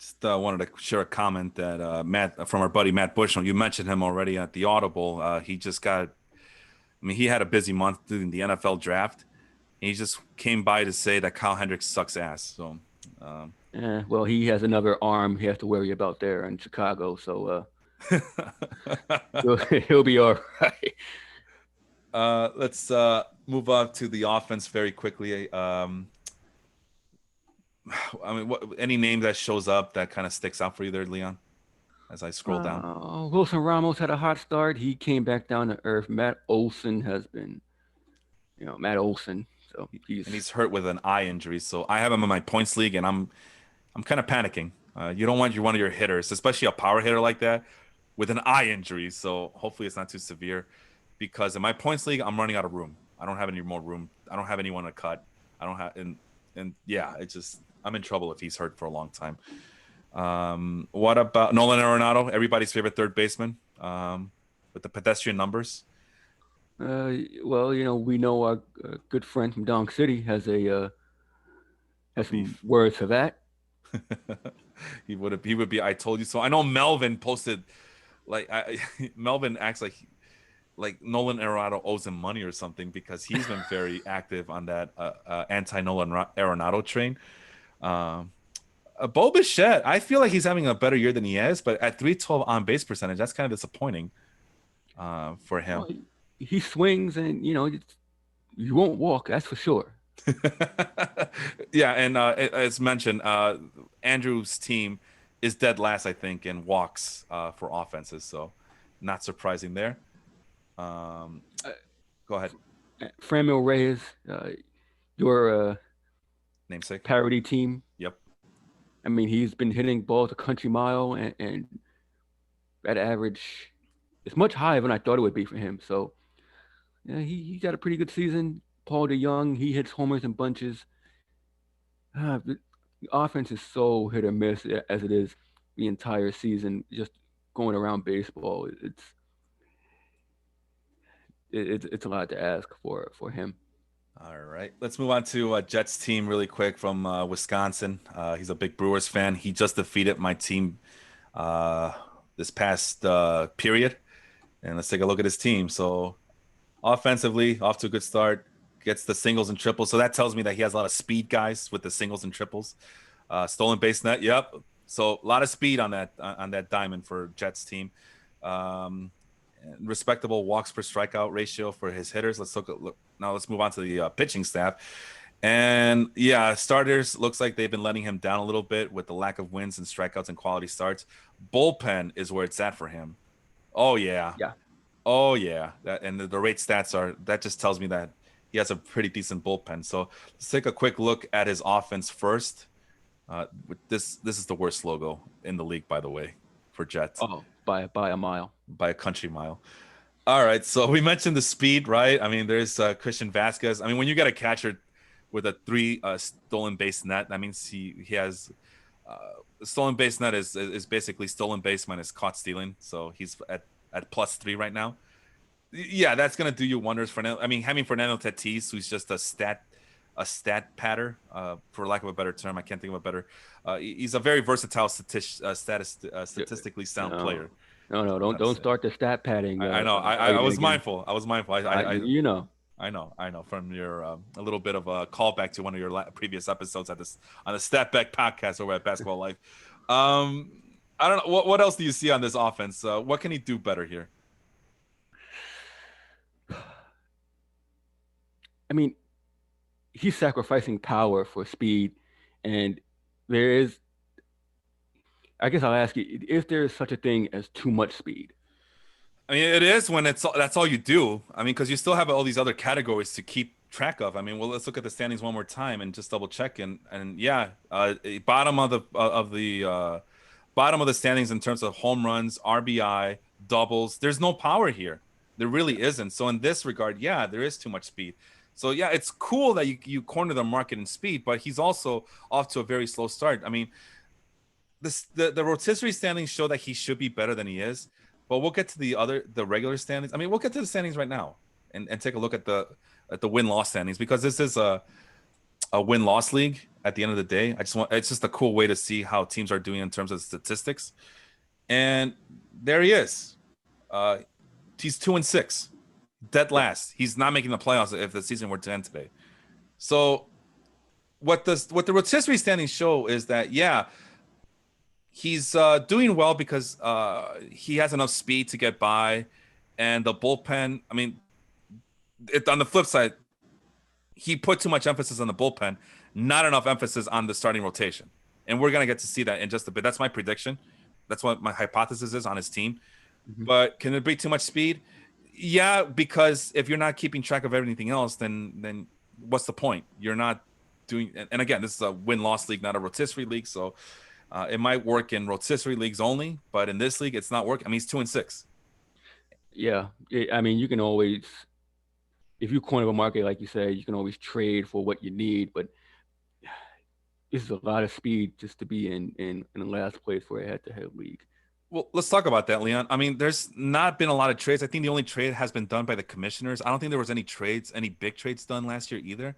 Just wanted to share a comment that Matt from our buddy Matt Bushel. You mentioned him already at the Audible. He just got. I mean, he had a busy month doing the NFL draft. He just came by to say that Kyle Hendricks sucks ass. So, Well, he has another arm he has to worry about there in Chicago, so he'll be all right. Let's move on to the offense very quickly. I mean, any name that shows up that kind of sticks out for you there, Leon? As I scroll down, Wilson Ramos had a hot start. He came back down to earth. Matt Olson has been, Matt Olson. So he's hurt with an eye injury. So I have him in my points league, and I'm kind of panicking. You don't want one of your hitters, especially a power hitter like that, with an eye injury. So hopefully it's not too severe, because in my points league I'm running out of room. I don't have any more room. I don't have anyone to cut. I don't have and yeah, it's just I'm in trouble if he's hurt for a long time. What about Nolan Arenado, everybody's favorite third baseman, with the pedestrian numbers? Well, we know our good friend from Donk City has some words for that. He would be. I told you so. I know Melvin posted, Melvin acts like Nolan Arenado owes him money or something, because he's been very active on that anti-Nolan Arenado train. Bo Bichette, I feel like he's having a better year than he is, but at 312 on base percentage, that's kind of disappointing for him. Well, he swings, and you won't walk, that's for sure. Yeah, and as mentioned, Andrew's team is dead last, I think, in walks for offenses, so not surprising there. Go ahead. Franmil Reyes, your namesake parody team. Yep. I mean, he's been hitting balls a country mile, and that average is much higher than I thought it would be for him. So, yeah, he got a pretty good season. Paul DeYoung, he hits homers in bunches. The offense is so hit or miss as it is the entire season. Just going around baseball, it's a lot to ask for him. All right, let's move on to Jets team really quick from Wisconsin. He's a big Brewers fan. He just defeated my team this past period, and let's take a look at his team. So offensively, off to a good start. Gets the singles and triples, so that tells me that he has a lot of speed guys with the singles and triples. Stolen base net, yep. So a lot of speed on that diamond for Jets team. Respectable walks per strikeout ratio for his hitters. Let's move on to the pitching staff. And yeah, starters looks like they've been letting him down a little bit with the lack of wins and strikeouts and quality starts. Bullpen is where it's at for him. Oh yeah. Oh yeah. And the rate stats that just tells me that he has a pretty decent bullpen. So let's take a quick look at his offense first. This is the worst logo in the league, by the way, for Jets. Oh, by a mile. By a country mile. All right, so we mentioned the speed, right? I mean, there's Christian Vasquez. I mean, when you got a catcher with a 3 stolen base net, that means he has stolen base net is basically stolen base minus caught stealing. So he's at +3 right now. Yeah, that's gonna do you wonders. Having Fernando Tatis, who's just a stat patter, for lack of a better term. I can't think of a better. He's a very versatile statistically sound player. No, don't start the stat padding. I know. I was mindful. I know from your a little bit of a callback to one of your previous episodes on the Statback podcast over at Basketball Life. I don't know what else do you see on this offense. What can he do better here? I mean, he's sacrificing power for speed, and there is. I guess I'll ask you: if there is such a thing as too much speed? I mean, it is when that's all you do. I mean, because you still have all these other categories to keep track of. I mean, well, let's look at the standings one more time and just double check. And yeah, bottom of the standings in terms of home runs, RBI, doubles. There's no power here. There really isn't. So in this regard, yeah, there is too much speed. So yeah, it's cool that you corner the market in speed, but he's also off to a very slow start. I mean, the rotisserie standings show that he should be better than he is. But we'll get to the regular standings. I mean, we'll get to the standings right now and take a look at the win-loss standings, because this is a win-loss league at the end of the day. It's just a cool way to see how teams are doing in terms of statistics. And there he is. Uh, he's 2-6, dead last. He's not making the playoffs if the season were to end today. So what the rotisserie standings show is that he's doing well because he has enough speed to get by, and the bullpen. I mean, on the flip side, he put too much emphasis on the bullpen, not enough emphasis on the starting rotation, and we're gonna get to see that in just a bit. That's my prediction. That's what my hypothesis is on his team. Mm-hmm. But can it be too much speed? Yeah, because if you're not keeping track of everything else, then what's the point? You're not doing. And again, this is a win-loss league, not a rotisserie league, so it might work in rotisserie leagues only, but in this league, it's not working. I mean, he's 2-6. Yeah, I mean, you can always, if you corner a market, like you said, you can always trade for what you need, but this is a lot of speed just to be in the last place for a head-to-head league. Well, let's talk about that, Leon. I mean, there's not been a lot of trades. I think the only trade has been done by the commissioners. I don't think there was any big trades done last year either.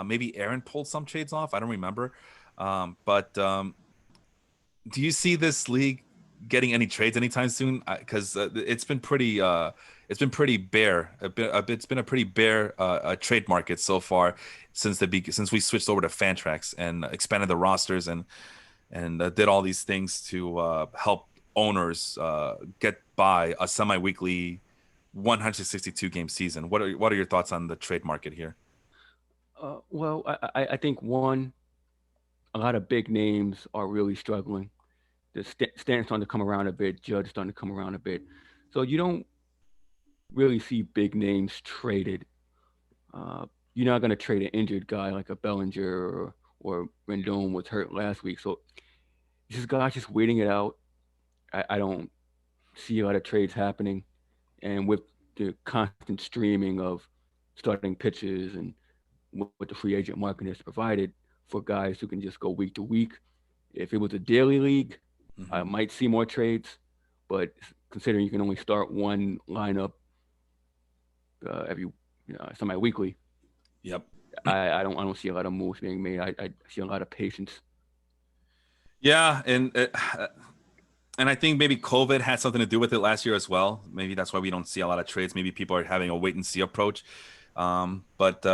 Maybe Aaron pulled some trades off. I don't remember. But do you see this league getting any trades anytime soon? Because it's been pretty bare. It's been a pretty bare trade market so far since we switched over to Fantrax and expanded the rosters and did all these things to help owners get by a semi-weekly 162 game season. What are your thoughts on the trade market here? Well, I think a lot of big names are really struggling. The Stan's starting to come around a bit. Judge starting to come around a bit. So you don't really see big names traded. You're not going to trade an injured guy like a Bellinger or Rendon was hurt last week. So this guy's just waiting it out. I don't see a lot of trades happening. And with the constant streaming of starting pitches and what the free agent market has provided for guys who can just go week to week, if it was a daily league, I might see more trades. But considering you can only start one lineup every semi-weekly, yep, I don't see a lot of moves being made. I see a lot of patience. Yeah, and I think maybe COVID had something to do with it last year as well. Maybe that's why we don't see a lot of trades. Maybe people are having a wait and see approach. But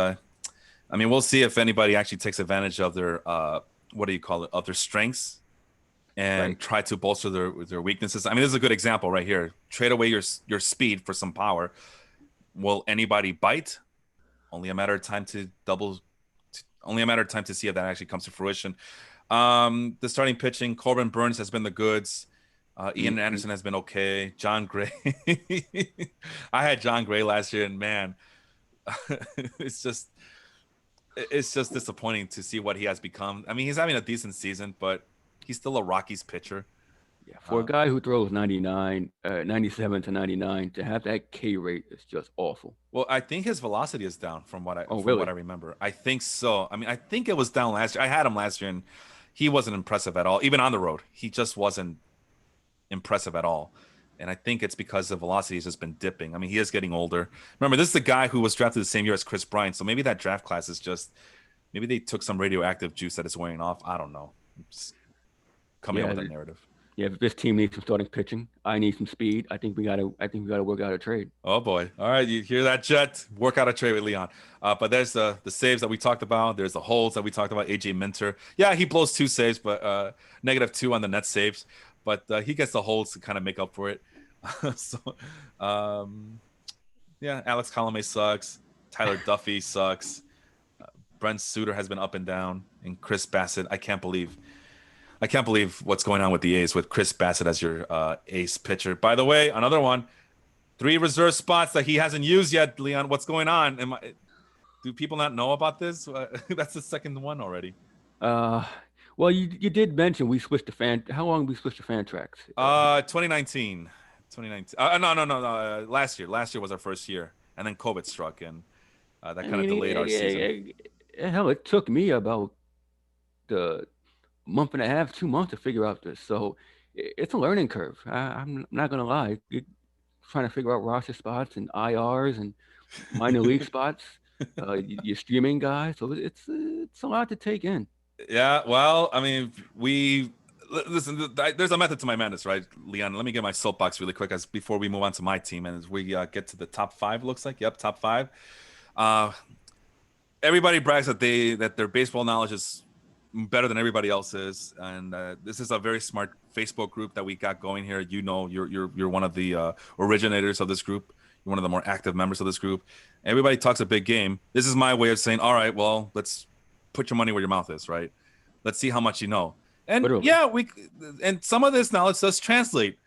I mean, we'll see if anybody actually takes advantage of their what do you call it, of their strengths and try to bolster their weaknesses. I mean, this is a good example right here. Trade away your speed for some power. Will anybody bite? Only a matter of time to see if that actually comes to fruition. The starting pitching, Corbin Burns has been the goods. Ian Anderson has been okay. John Gray. I had John Gray last year, and man, it's just disappointing to see what he has become. I mean, he's having a decent season, but he's still a Rockies pitcher. Yeah, for a guy who throws 97 to 99, to have that K rate is just awful. Well, I think his velocity is down from what I remember. I think so. I mean, I think it was down last year. I had him last year, and he wasn't impressive at all. Even on the road, he just wasn't impressive at all. And I think it's because the velocity has just been dipping. I mean, he is getting older. Remember, this is the guy who was drafted the same year as Chris Bryant. So maybe that draft class is maybe they took some radioactive juice that is wearing off. I don't know. Just coming up with a narrative. Yeah, if this team needs some starting pitching, I need some speed. I think we gotta work out a trade. Oh boy! All right, you hear that, Jet? Work out a trade with Leon. But there's the saves that we talked about. There's the holds that we talked about. AJ Minter, yeah, he blows 2 saves, but -2 on the net saves. But he gets the holds to kind of make up for it. So, yeah, Alex Colomé sucks. Tyler Duffy sucks. Brent Suter has been up and down, and Chris Bassett. I can't believe what's going on with the A's with Chris Bassett as your ace pitcher. By the way, another one, 3 reserve spots that he hasn't used yet, Leon. What's going on? Do people not know about this? That's the second one already. Well, you did mention we switched to How long we switched to Fantrax? 2019. No. Last year was our first year, and then COVID struck, and that kind of delayed our season. Hell, it took me about the month and a half, 2 months to figure out this. So it's a learning curve. I'm not gonna lie. You're trying to figure out roster spots and IRs and minor league spots. You're streaming guys, so it's a lot to take in. Yeah, well, I mean, listen. There's a method to my madness, right, Leon? Let me get my soapbox really quick as before we move on to my team, and as we get to the top five. Looks like, yep, top five. Uh, Everybody brags that their baseball knowledge is better than everybody else's, and this is a very smart Facebook group that we got going here. You know, you're one of the originators of this group. You're one of the more active members of this group. Everybody talks a big game. This is my way of saying, all right, well, let's put your money where your mouth is, right? Let's see how much you know. And Literally. yeah, and some of this knowledge does translate.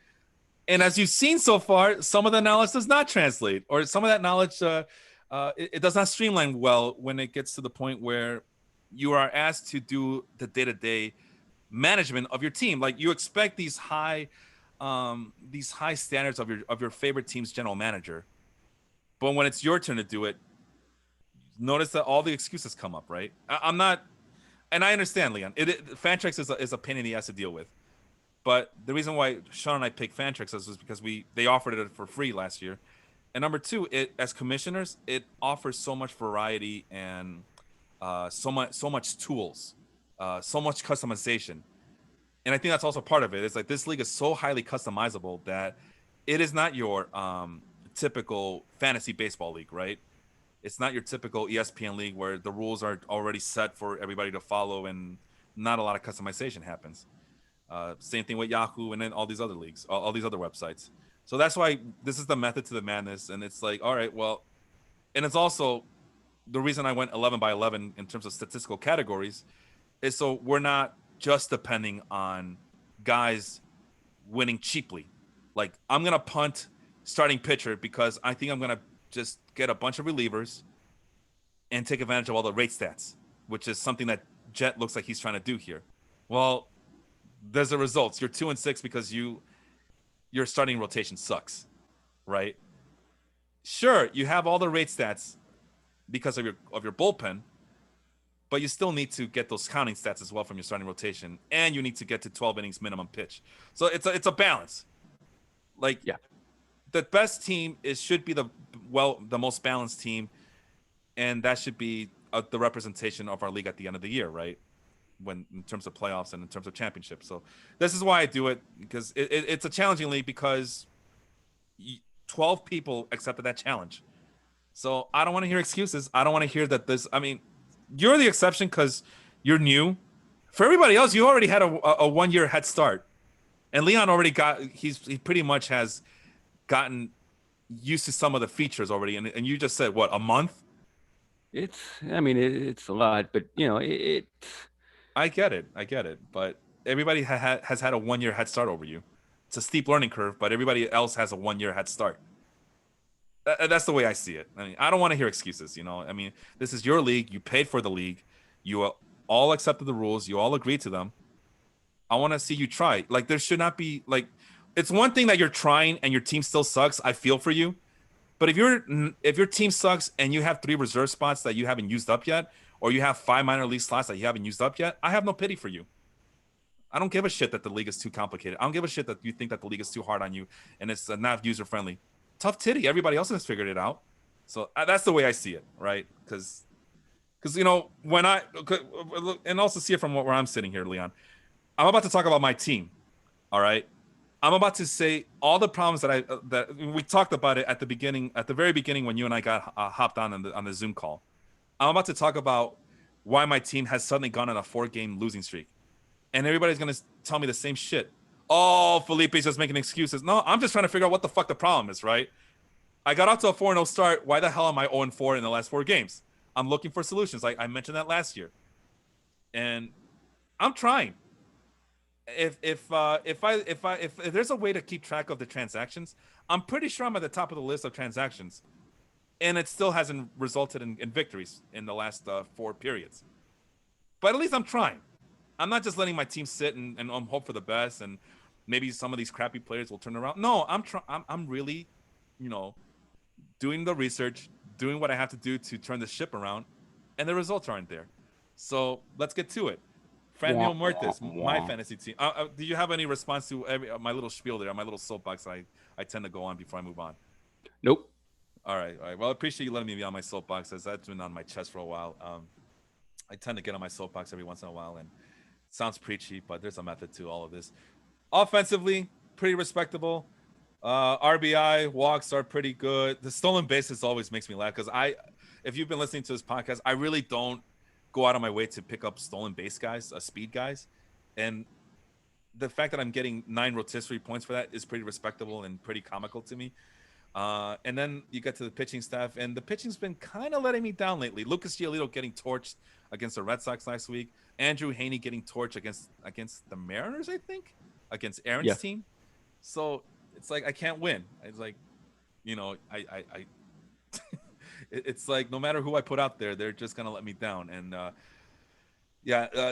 And as you've seen so far, some of the knowledge does not translate, or some of that knowledge it does not streamline well when it gets to the point where you are asked to do the day-to-day management of your team. Like you expect these high standards of your favorite team's general manager, but when it's your turn to do it, notice that all the excuses come up. Right? I'm not, and I understand, Leon. Fantrix is a pain in the ass to deal with. But the reason why Sean and I picked Fantrix is because they offered it for free last year, and number two, it as commissioners, it offers so much variety and so much tools, so much customization, and I think that's also part of it. It's like this league is so highly customizable that it is not your typical fantasy baseball league, right? It's not your typical ESPN league where the rules are already set for everybody to follow and not a lot of customization happens. Same thing with Yahoo and then all these other leagues, all these other websites. So that's why this is the method to the madness. And it's like, all right, well, and it's also the reason I went 11 by 11 in terms of statistical categories is so we're not just depending on guys winning cheaply. Like I'm going to punt starting pitcher because I think I'm going to just get a bunch of relievers and take advantage of all the rate stats, which is something that Jet looks like he's trying to do here. Well, there's the results. You're 2-6 because your starting rotation sucks, right? Sure, you have all the rate stats because of your bullpen, but you still need to get those counting stats as well from your starting rotation, and you need to get to 12 innings minimum pitch. So it's a balance. Like Yeah. the best team should be the most balanced team, and that should be the representation of our league at the end of the year, right? When in terms of playoffs and in terms of championships. So this is why I do it, because it's a challenging league because 12 people accepted that challenge. So I don't want to hear excuses. I don't want to hear that this. I mean, you're the exception because you're new. For everybody else, you already had a 1 year head start, and Leon already he pretty much has gotten used to some of the features already. And you just said what, a month? It's a lot, but I get it, but everybody has had a 1 year head start over you. It's a steep learning curve, but everybody else has a 1 year head start. That's the way I see it. I mean, I don't want to hear excuses. I mean, this is your league. You paid for the league. You all accepted the rules. You all agreed to them. I want to see you try. Like, there should not be like. It's one thing that you're trying and your team still sucks. I feel for you. But if your team sucks and you have 3 reserve spots that you haven't used up yet, or you have 5 minor league slots that you haven't used up yet, I have no pity for you. I don't give a shit that the league is too complicated. I don't give a shit that you think that the league is too hard on you and it's not user friendly. Tough titty. Everybody else has figured it out. So that's the way I see it, right? Because when and also see it from where I'm sitting here, Leon. I'm about to talk about my team. All right. I'm about to say all the problems that we talked about it at the very beginning when you and I got hopped on the Zoom call. I'm about to talk about why my team has suddenly gone on a 4-game losing streak, and everybody's gonna tell me the same shit. Oh, Felipe's just making excuses. No, I'm just trying to figure out what the fuck the problem is, right? I got off to a 4-0 start. Why the hell am I 0-4 in the last 4 games? I'm looking for solutions. Like I mentioned that last year, and I'm trying. If there's a way to keep track of the transactions, I'm pretty sure I'm at the top of the list of transactions, and it still hasn't resulted in victories in the last 4 periods. But at least I'm trying. I'm not just letting my team sit and hope for the best, and maybe some of these crappy players will turn around. No, I'm really, doing the research, doing what I have to do to turn the ship around, and the results aren't there. So let's get to it. Franmil Muertes, my fantasy team. Do you have any response to my little spiel there, my little soapbox I tend to go on before I move on? Nope. All right, all right. Well, I appreciate you letting me be on my soapbox, as that's been on my chest for a while. I tend to get on my soapbox every once in a while, and it sounds preachy, but there's a method to all of this. Offensively, pretty respectable. RBI walks are pretty good. The stolen bases always makes me laugh because if you've been listening to this podcast, I really don't go out of my way to pick up stolen base guys, speed guys, and the fact that I'm getting 9 rotisserie points for that is pretty respectable and pretty comical to me. And then you get to the pitching staff, and the pitching's been kind of letting me down lately. Lucas Giolito getting torched against the Red Sox last week. Andrew Heaney getting torched against the Mariners, I think, against Aaron's team. So it's like I can't win. It's like, I it's like no matter who I put out there, they're just gonna let me down. And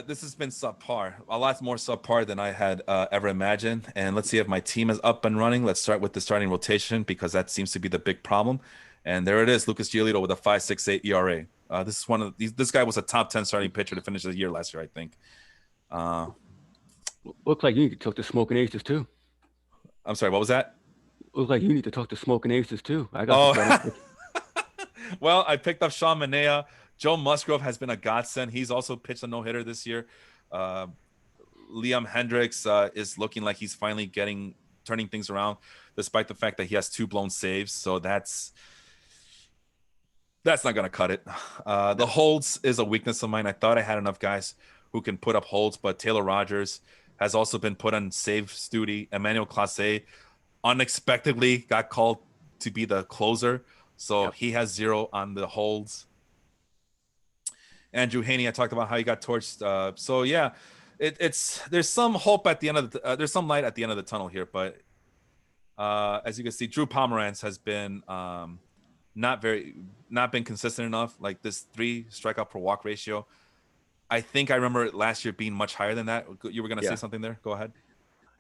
this has been subpar, a lot more subpar than I had ever imagined. And let's see if my team is up and running. Let's start with the starting rotation because that seems to be the big problem. And there it is, Lucas Giolito with a 5.68 ERA. This is one of these. This guy was a top 10 starting pitcher to finish the year last year, I think. Looks like you need to talk to Smoking Aces too. I'm sorry, what was that? Looks like you need to talk to Smoking Aces too. I got. Well, I picked up Sean Manaea. Joe Musgrove has been a godsend. He's also pitched a no-hitter this year. Liam Hendricks is looking like he's finally turning things around, despite the fact that he has 2 blown saves. So that's not going to cut it. The holds is a weakness of mine. I thought I had enough guys who can put up holds, but Taylor Rogers has also been put on save duty. Emmanuel Clase unexpectedly got called to be the closer. So he has 0 on the holds. Andrew Heaney, I talked about how he got torched. So yeah, there's some hope at the end of there's some light at the end of the tunnel here. But as you can see, Drew Pomeranz has been not been consistent enough. Like this 3 strikeout per walk ratio. I think I remember it last year being much higher than that. You were going to say something there. Go ahead.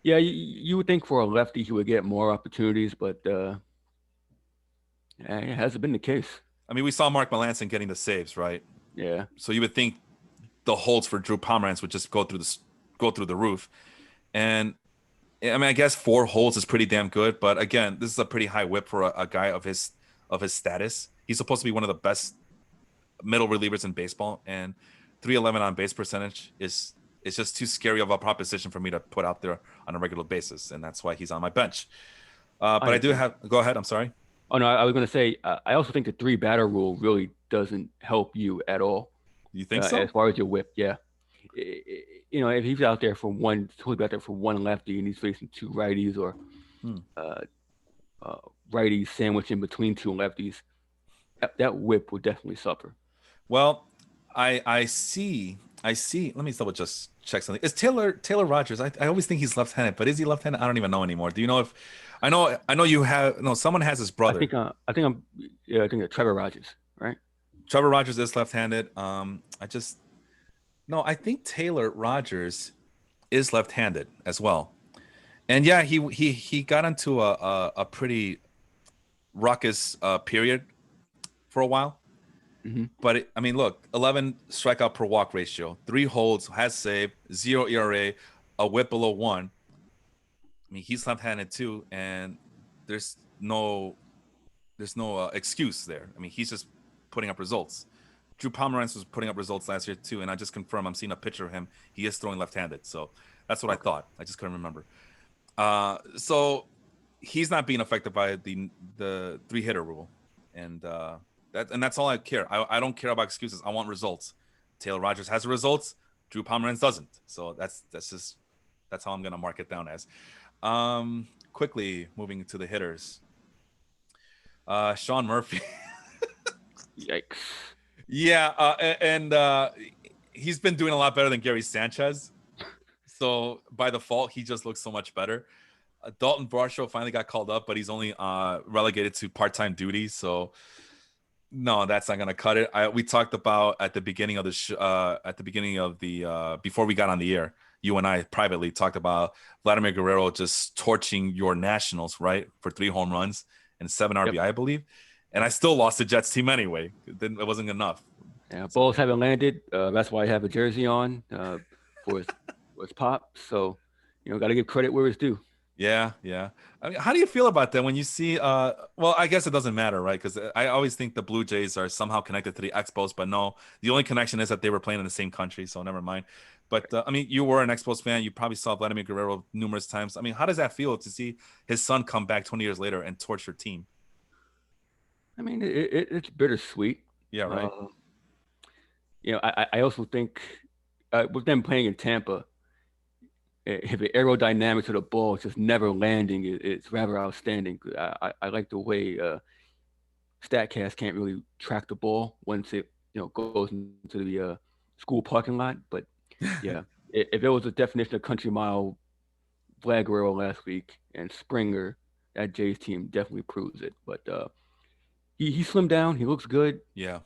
Yeah, you would think for a lefty he would get more opportunities, but it hasn't been the case. I mean, we saw Mark Melancon getting the saves, right? Yeah. So you would think the holds for Drew Pomeranz would just go through the roof. And I mean, I guess 4 holds is pretty damn good, but again, this is a pretty high whip for a guy of his status. He's supposed to be one of the best middle relievers in baseball, and 311 on base percentage is just too scary of a proposition for me to put out there on a regular basis, and that's why he's on my bench. But I do have. Go ahead. I'm sorry. Oh no, I was going to say I also think the 3 batter rule really doesn't help you at all. You think so? As far as your whip, yeah. If he's out there for one lefty and he's facing 2 righties or righties sandwiched in between 2 lefties, that whip will definitely suffer. Well, I see. Let me just check something. Is Taylor Rogers? I always think he's left-handed, but is he left-handed? I don't even know anymore. Do you know if? I know you have. No, someone has his brother. I think Trevor Rogers, right? Trevor Rogers is left-handed. I think Taylor Rogers is left-handed as well. And yeah, he got into a pretty ruckus period for a while. Mm-hmm. But look, 11 strikeout per walk ratio, 3 holds, has saved, 0 ERA, a whip below 1. I mean, he's left-handed too, and there's no excuse there. I mean, he's just putting up results. Drew Pomeranz was putting up results last year too, and I just confirmed I'm seeing a picture of him. He is throwing left-handed, so that's what I thought. I just couldn't remember. So he's not being affected by the 3-hitter rule, and that's all I care. I don't care about excuses. I want results. Taylor Rogers has results. Drew Pomeranz doesn't. So that's how I'm gonna mark it down as. Quickly moving to the hitters. Sean Murphy. Yikes. Yeah, and he's been doing a lot better than Gary Sanchez. So by default, he just looks so much better. Dalton Varsho finally got called up, but he's only relegated to part-time duty. So no, that's not gonna cut it. We talked about at the beginning of the before we got on the air, you and I privately talked about Vladimir Guerrero just torching your Nationals, right, for 3 home runs and 7 RBI, I believe. And I still lost the Jets team anyway. It wasn't enough. Yeah, balls haven't landed. That's why I have a jersey on for his pop. So, got to give credit where it's due. Yeah, yeah. I mean, how do you feel about that when you see? Well, I guess it doesn't matter, right? Because I always think the Blue Jays are somehow connected to the Expos, but no, the only connection is that they were playing in the same country, so never mind. But I mean, you were an Expos fan. You probably saw Vladimir Guerrero numerous times. I mean, how does that feel to see his son come back 20 years later and torch your team? I mean, it's bittersweet. Yeah, right. Uh, I also think with them playing in Tampa, the aerodynamics of the ball just never landing it's rather outstanding. I like the way Statcast can't really track the ball once it goes into the school parking lot. But yeah, if there was a definition of country mile, Vlad Guerrero last week and Springer, that Jays team definitely proves it. But he slimmed down. He looks good. Yeah,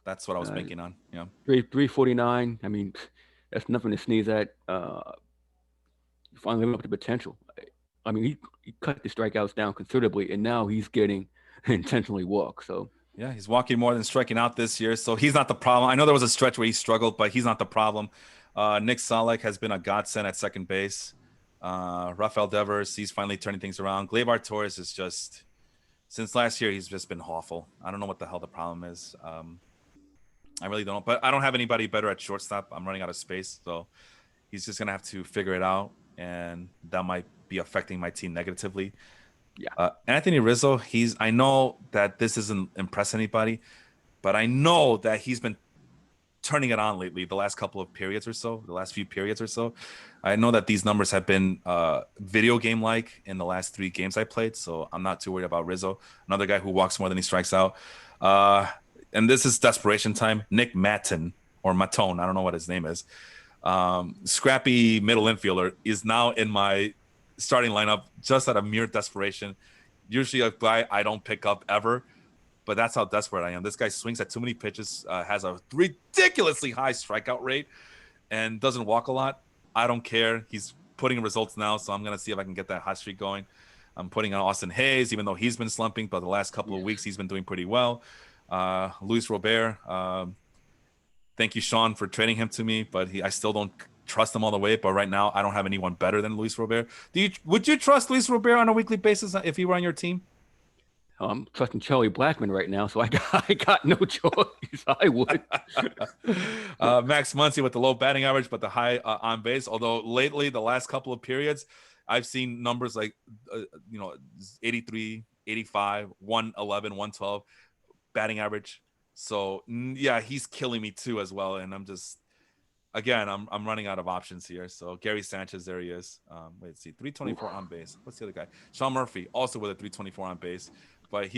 that's what I was Uh, banking on. Yeah. 349. I mean, that's nothing to sneeze at. Finally living up to potential. I mean, he cut the strikeouts down considerably, and now he's getting intentionally walk. So Yeah, he's walking more than striking out this year, so he's not the problem. I know there was a stretch where he struggled, but he's not the problem. Nick Solak has been a godsend at second base. Rafael Devers, he's finally turning things around. Gleyber Torres is just, since last year, he's just been awful. I don't know what the hell the problem is. I really don't, but I don't have anybody better at shortstop. I'm running out of space, so he's just gonna have to figure it out, and that might be affecting my team negatively. yeah, Anthony Rizzo, I know that this doesn't impress anybody, but I know that he's been turning it on lately, the last couple of periods or so, the last few periods or so. I know that these numbers have been video game like in the last 3 games I played, so I'm not too worried about Rizzo. Another guy who walks more than he strikes out. And this is desperation time. Nick Maton, or Matone, I don't know what his name is. Scrappy middle infielder is now in my starting lineup just out of mere desperation. Usually a guy I don't pick up ever, but that's how desperate I am. This guy swings at too many pitches, has a ridiculously high strikeout rate, and doesn't walk a lot. I don't care. He's putting results now, so I'm going to see if I can get that hot streak going. I'm putting on Austin Hayes, even though he's been slumping, but the last couple of weeks he's been doing pretty well. Luis Robert, thank you, Sean, for trading him to me, but I still don't trust him all the way. But right now, I don't have anyone better than Luis Robert. Would you trust Luis Robert on a weekly basis if he were on your team? I'm trusting Charlie Blackman right now, so I got no choice. I would. Max Muncy with the low batting average, but the high on base. Although lately, the last couple of periods, I've seen numbers like 83, 85, 111, 112 batting average. So yeah, he's killing me too as well. And I'm just, again, I'm running out of options here. So Gary Sanchez, there he is. Let's see, 324 on base. What's the other guy? Sean Murphy, also with a 324 on base, but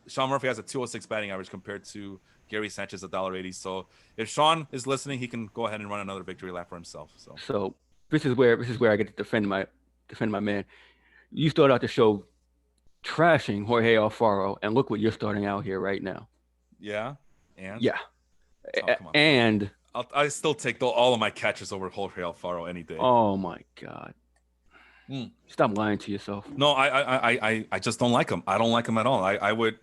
Sean Murphy has a 206 batting average compared to Gary Sanchez $1.80. So if Sean is listening, he can go ahead and run another victory lap for himself. So this is where I get to defend my man. You start out the show trashing Jorge Alfaro, and look what you're starting out here right now. Yeah, and Yeah, come on. and I still take all of my catchers over Jorge Alfaro any day. oh my God. Stop lying to yourself. No, I just don't like him. I don't like him at all. I would,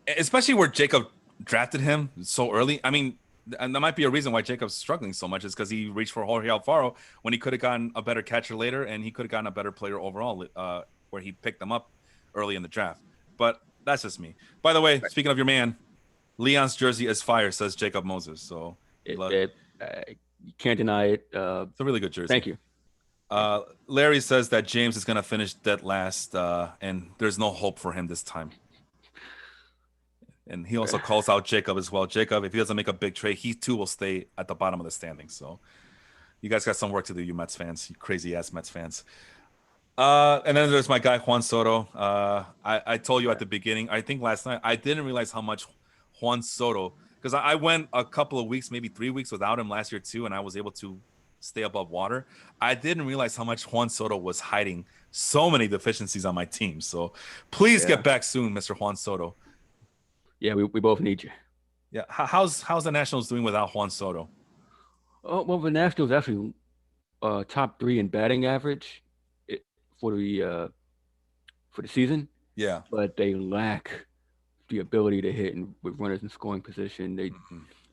especially where Jacob drafted him so early. I mean, and that might be a reason why Jacob's struggling so much, is because he reached for Jorge Alfaro when he could have gotten a better catcher later, and he could have gotten a better player overall, where he picked them up early in the draft. But that's just me. By the way, speaking of your man, Leon's jersey is fire, says Jacob Moses. So you can't deny it. It's a really good jersey. Thank you. Larry says that James is going to finish dead last, and there's no hope for him this time. And he also calls out Jacob as well. Jacob, if he doesn't make a big trade, he too will stay at the bottom of the standings. So you guys got some work to do, you Mets fans, you crazy ass Mets fans. And then there's my guy Juan Soto. I told you at the beginning, I think last night, I didn't realize how much Juan Soto, because I went a couple of weeks, maybe 3 weeks without him last year too, and I was able to stay above water. I didn't realize how much Juan Soto was hiding so many deficiencies on my team. So please get back soon, Mr. Juan Soto. Yeah, we both need you. Yeah, how's the Nationals doing without Juan Soto? Oh, well, the Nationals actually top 3 in batting average for the season. Yeah, but they lack the ability to hit with runners in scoring position.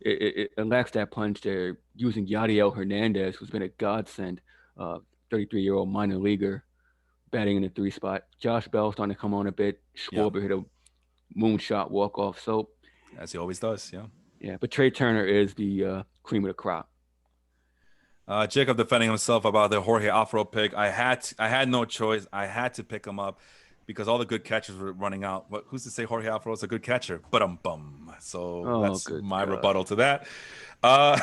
It lacks that punch. They're using Yadiel Hernandez, who's been a godsend, 33-year-old minor leaguer. batting in the 3 spot. Josh Bell starting to come on a bit. Yeah, Schwarber hit a moonshot walk off. So as he always does. Yeah. yeah, but Trey Turner is the cream of the crop. Jacob defending himself about the Jorge Alfaro pick. I had no choice. I had to pick him up because all the good catchers were running out. Who's to say Jorge Alfaro is a good catcher? But bum. So Oh, that's good my God. rebuttal to that. Uh,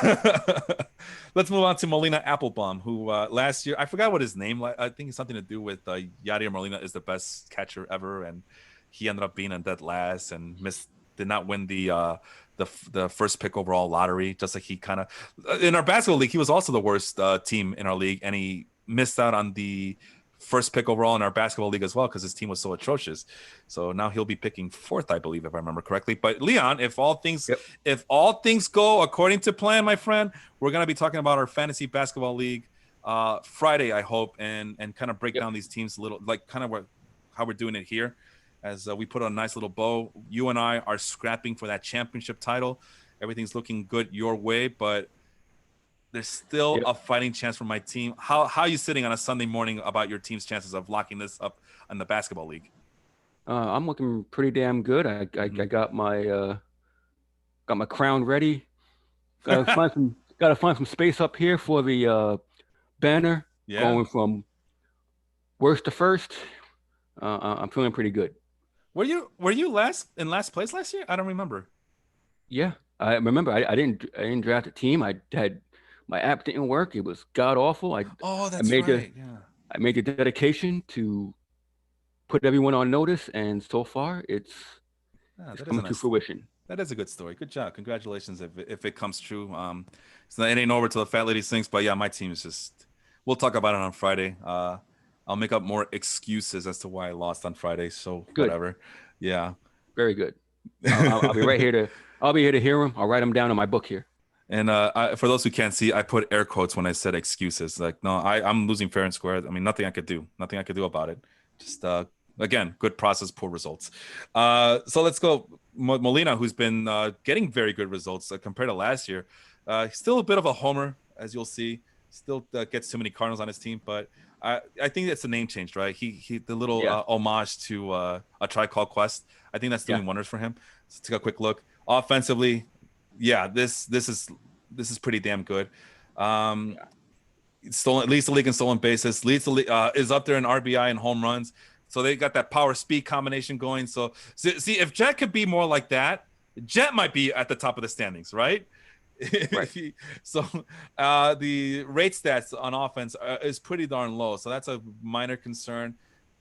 let's move on to Molina Applebaum, who last year I forgot what his name. I think it's something to do with Yadier Molina is the best catcher ever, and he ended up being in dead last and did not win the first pick overall lottery. Just like he kind of in our basketball league, he was also the worst team in our league, and he missed out on the first pick overall in our basketball league as well because his team was so atrocious. So now he'll be picking fourth, I believe, if I remember correctly. But Leon, if all things go according to plan, my friend, we're gonna be talking about our fantasy basketball league Friday, I hope, and kind of break down these teams a little, like kind of how we're doing it here, as we put on a nice little bow. You and I are scrapping for that championship title. Everything's looking good your way, but there's still a fighting chance for my team. How are you sitting on a Sunday morning about your team's chances of locking this up in the basketball league? I'm looking pretty damn good. I got my crown ready. Gotta find some space up here for the banner. Yeah. Going from worst to first. I'm feeling pretty good. Were you in last place last year? I don't remember. Yeah, I remember. I didn't draft a team. I had my app didn't work. It was god awful. That's right. I made the dedication to put everyone on notice, and so far it's coming to fruition. That is a good story. Good job. Congratulations if it comes true. So it ain't over till the fat lady sings. But yeah, my team is just. We'll talk about it on Friday. I'll make up more excuses as to why I lost on Friday. So whatever. Yeah. Very good. I'll be right here to. I'll be here to hear them. I'll write them down in my book here. And for those who can't see, I put air quotes when I said excuses. Like, no, I'm losing fair and square. I mean, nothing I could do. Nothing I could do about it. Just again, good process, poor results. So let's go. Molina, who's been getting very good results compared to last year. Still a bit of a homer, as you'll see. Still gets too many Cardinals on his team, but I think it's a name change, right? He the little homage to A Tribe Called Quest. I think that's doing wonders for him. Let's take a quick look. Offensively, this is pretty damn good. Leads the league in stolen bases. Leads the league, is up there in RBI and home runs. So they got that power speed combination going. So see, if Jet could be more like that, Jet might be at the top of the standings, right? Right. So the rate stats on offense is pretty darn low. So that's a minor concern.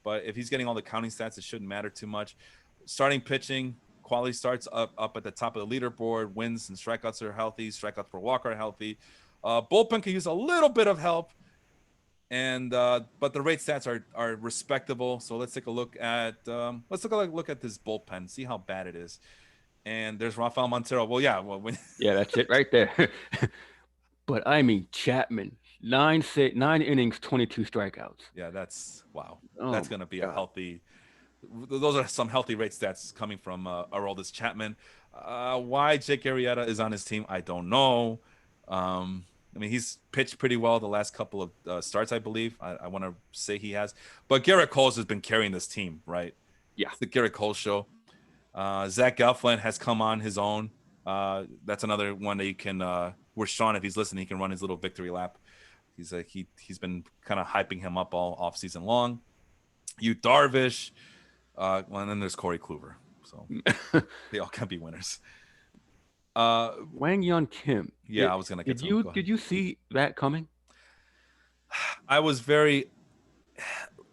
But if he's getting all the counting stats, it shouldn't matter too much. Starting pitching, quality starts up at the top of the leaderboard. Wins and strikeouts are healthy. Strikeouts per walk are healthy. Bullpen can use a little bit of help. And but the rate stats are respectable. So let's take a look at look at this bullpen, see how bad it is. And there's Rafael Montero. Well, yeah, yeah, that's it right there. But I mean, Chapman, 9 innings, 22 strikeouts. Yeah, that's wow. That's gonna be a healthy. Those are some healthy rate stats coming from Aroldis Chapman. Why Jake Arrieta is on his team, I don't know. I mean, he's pitched pretty well the last couple of starts, I believe. I want to say he has. But Garrett Cole has been carrying this team, right? Yeah. It's the Garrett Cole show. Zach Galflin has come on his own. That's another one that you can, where Sean, if he's listening, he can run his little victory lap. He's been kind of hyping him up all off season long. Yu Darvish. And then there's Corey Kluber. So they all can be winners. Wang Yun Kim. Yeah, I was gonna get to him. Did you see that coming? I was very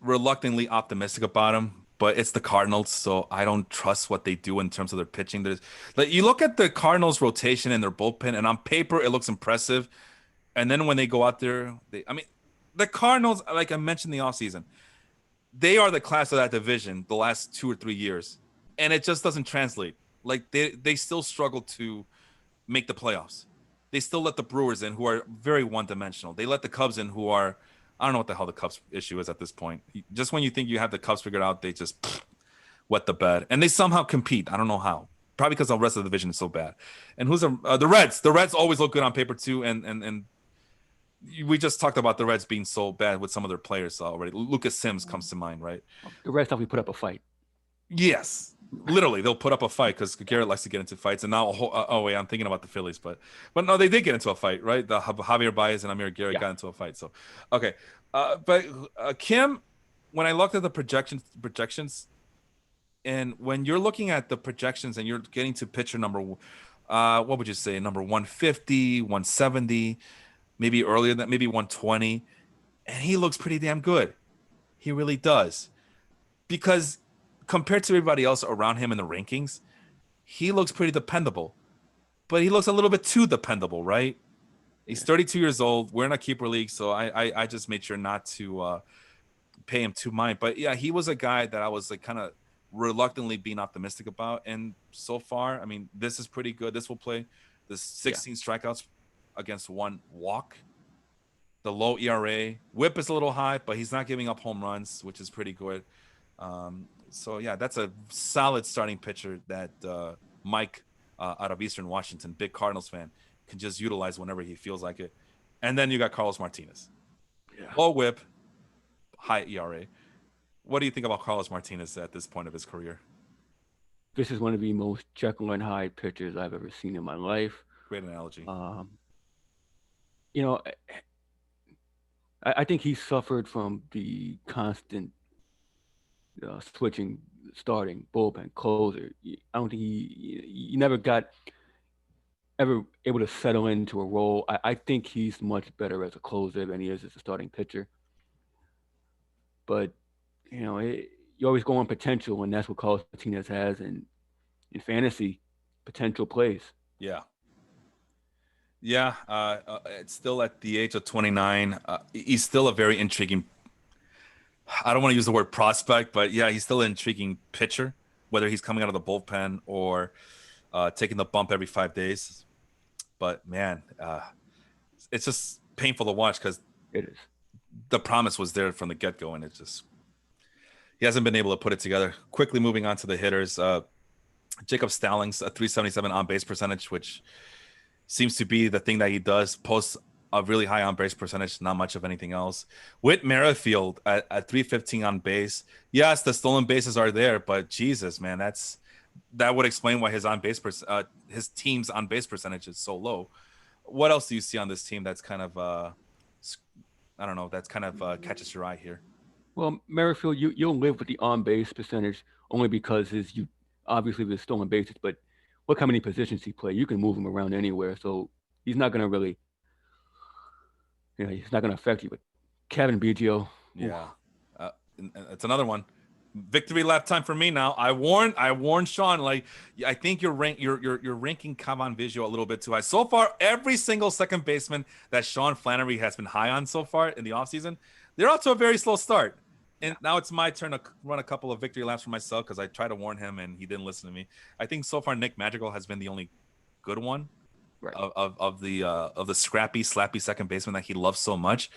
reluctantly optimistic about him, but it's the Cardinals, so I don't trust what they do in terms of their pitching. There's like you look at the Cardinals' rotation and their bullpen, and on paper it looks impressive. And then when they go out there, the Cardinals, like I mentioned in the offseason, they are the class of that division the last 2 or 3 years, and it just doesn't translate. Like they still struggle to make the playoffs. They still let the Brewers in, who are very one-dimensional. They let the Cubs in, who are, I don't know what the hell the Cubs issue is at this point. Just when you think you have the Cubs figured out, they just wet the bed, and they somehow compete. I don't know how. Probably because the rest of the division is so bad. And who's the Reds? The Reds always look good on paper too, and we just talked about the Reds being so bad with some of their players already. Lucas Sims comes to mind, right? The Red Sox, we put up a fight. Yes, literally, they'll put up a fight because Garrett likes to get into fights. And now, oh wait, I'm thinking about the Phillies, but no, they did get into a fight, right? The Javier Baez and Amir Garrett got into a fight. So, okay, but Kim, when I looked at the projections, and when you're looking at the projections and you're getting to pitcher number, what would you say, number 150, 170, maybe earlier than maybe 120, and he looks pretty damn good. He really does, because compared to everybody else around him in the rankings, he looks pretty dependable. But he looks a little bit too dependable, right? He's 32 years old. We're in a keeper league, so I just made sure not to pay him too mind. But yeah, he was a guy that I was like kind of reluctantly being optimistic about. And so far, I mean, this is pretty good. This will play the 16 strikeouts against 1 walk. The low ERA. WHIP is a little high, but he's not giving up home runs, which is pretty good. So yeah, that's a solid starting pitcher that Mike out of Eastern Washington, big Cardinals fan, can just utilize whenever he feels like it. And then you got Carlos Martinez. Low WHIP, high ERA. What do you think about Carlos Martinez at this point of his career? This is one of the most Jekyll and Hyde pitchers I've ever seen in my life. Great analogy. You know, I think he suffered from the constant switching, starting, bullpen, closer. I don't think he never got ever able to settle into a role. I think he's much better as a closer than he is as a starting pitcher. But you know, you always go on potential, and that's what Carlos Martinez has. And in fantasy, potential plays. Yeah. Yeah, it's still at the age of 29. He's still a very intriguing. I don't want to use the word prospect, but yeah, he's still an intriguing pitcher, whether he's coming out of the bullpen or taking the bump every 5 days. But man, it's just painful to watch because it is. The promise was there from the get-go, and it's just he hasn't been able to put it together. Quickly moving on to the hitters, Jacob Stallings, a 377 on base percentage, which seems to be the thing that he does. Posts a really high on base percentage, not much of anything else. Whit Merrifield at 315 on base. Yes, the stolen bases are there, but Jesus, man, that would explain why his his team's on base percentage is so low. What else do you see on this team that's kind of I don't know, that's kind of catches your eye here? Well, Merrifield, you'll live with the on base percentage only because you obviously the stolen bases, but look how many positions he plays. You can move him around anywhere, so he's not going to really, he's not going to affect you. But Kevin Biggio, yeah, it's another one. Victory lap time for me now. I warned Sean. Like, I think you're ranking Kevin Biggio a little bit too high. So far, every single second baseman that Sean Flannery has been high on so far in the offseason, they're off to a very slow start. And now it's my turn to run a couple of victory laps for myself because I tried to warn him and he didn't listen to me. I think so far Nick Madrigal has been the only good one, right, of the scrappy, slappy second baseman that he loves so much.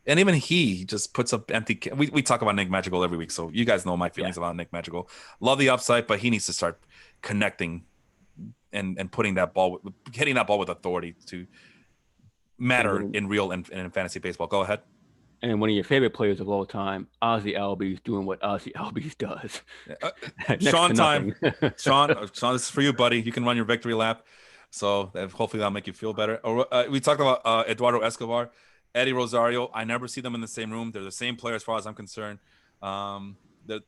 And even he just puts up empty. We talk about Nick Madrigal every week, so you guys know my feelings about Nick Madrigal. Love the upside, but he needs to start connecting and putting that ball, hitting that ball with authority to matter in real and in fantasy baseball. Go ahead. And one of your favorite players of all time, Ozzie Albies, doing what Ozzie Albies does. Sean time. Sean, this is for you, buddy. You can run your victory lap. So hopefully that'll make you feel better. We talked about Eduardo Escobar, Eddie Rosario. I never see them in the same room. They're the same player as far as I'm concerned. They're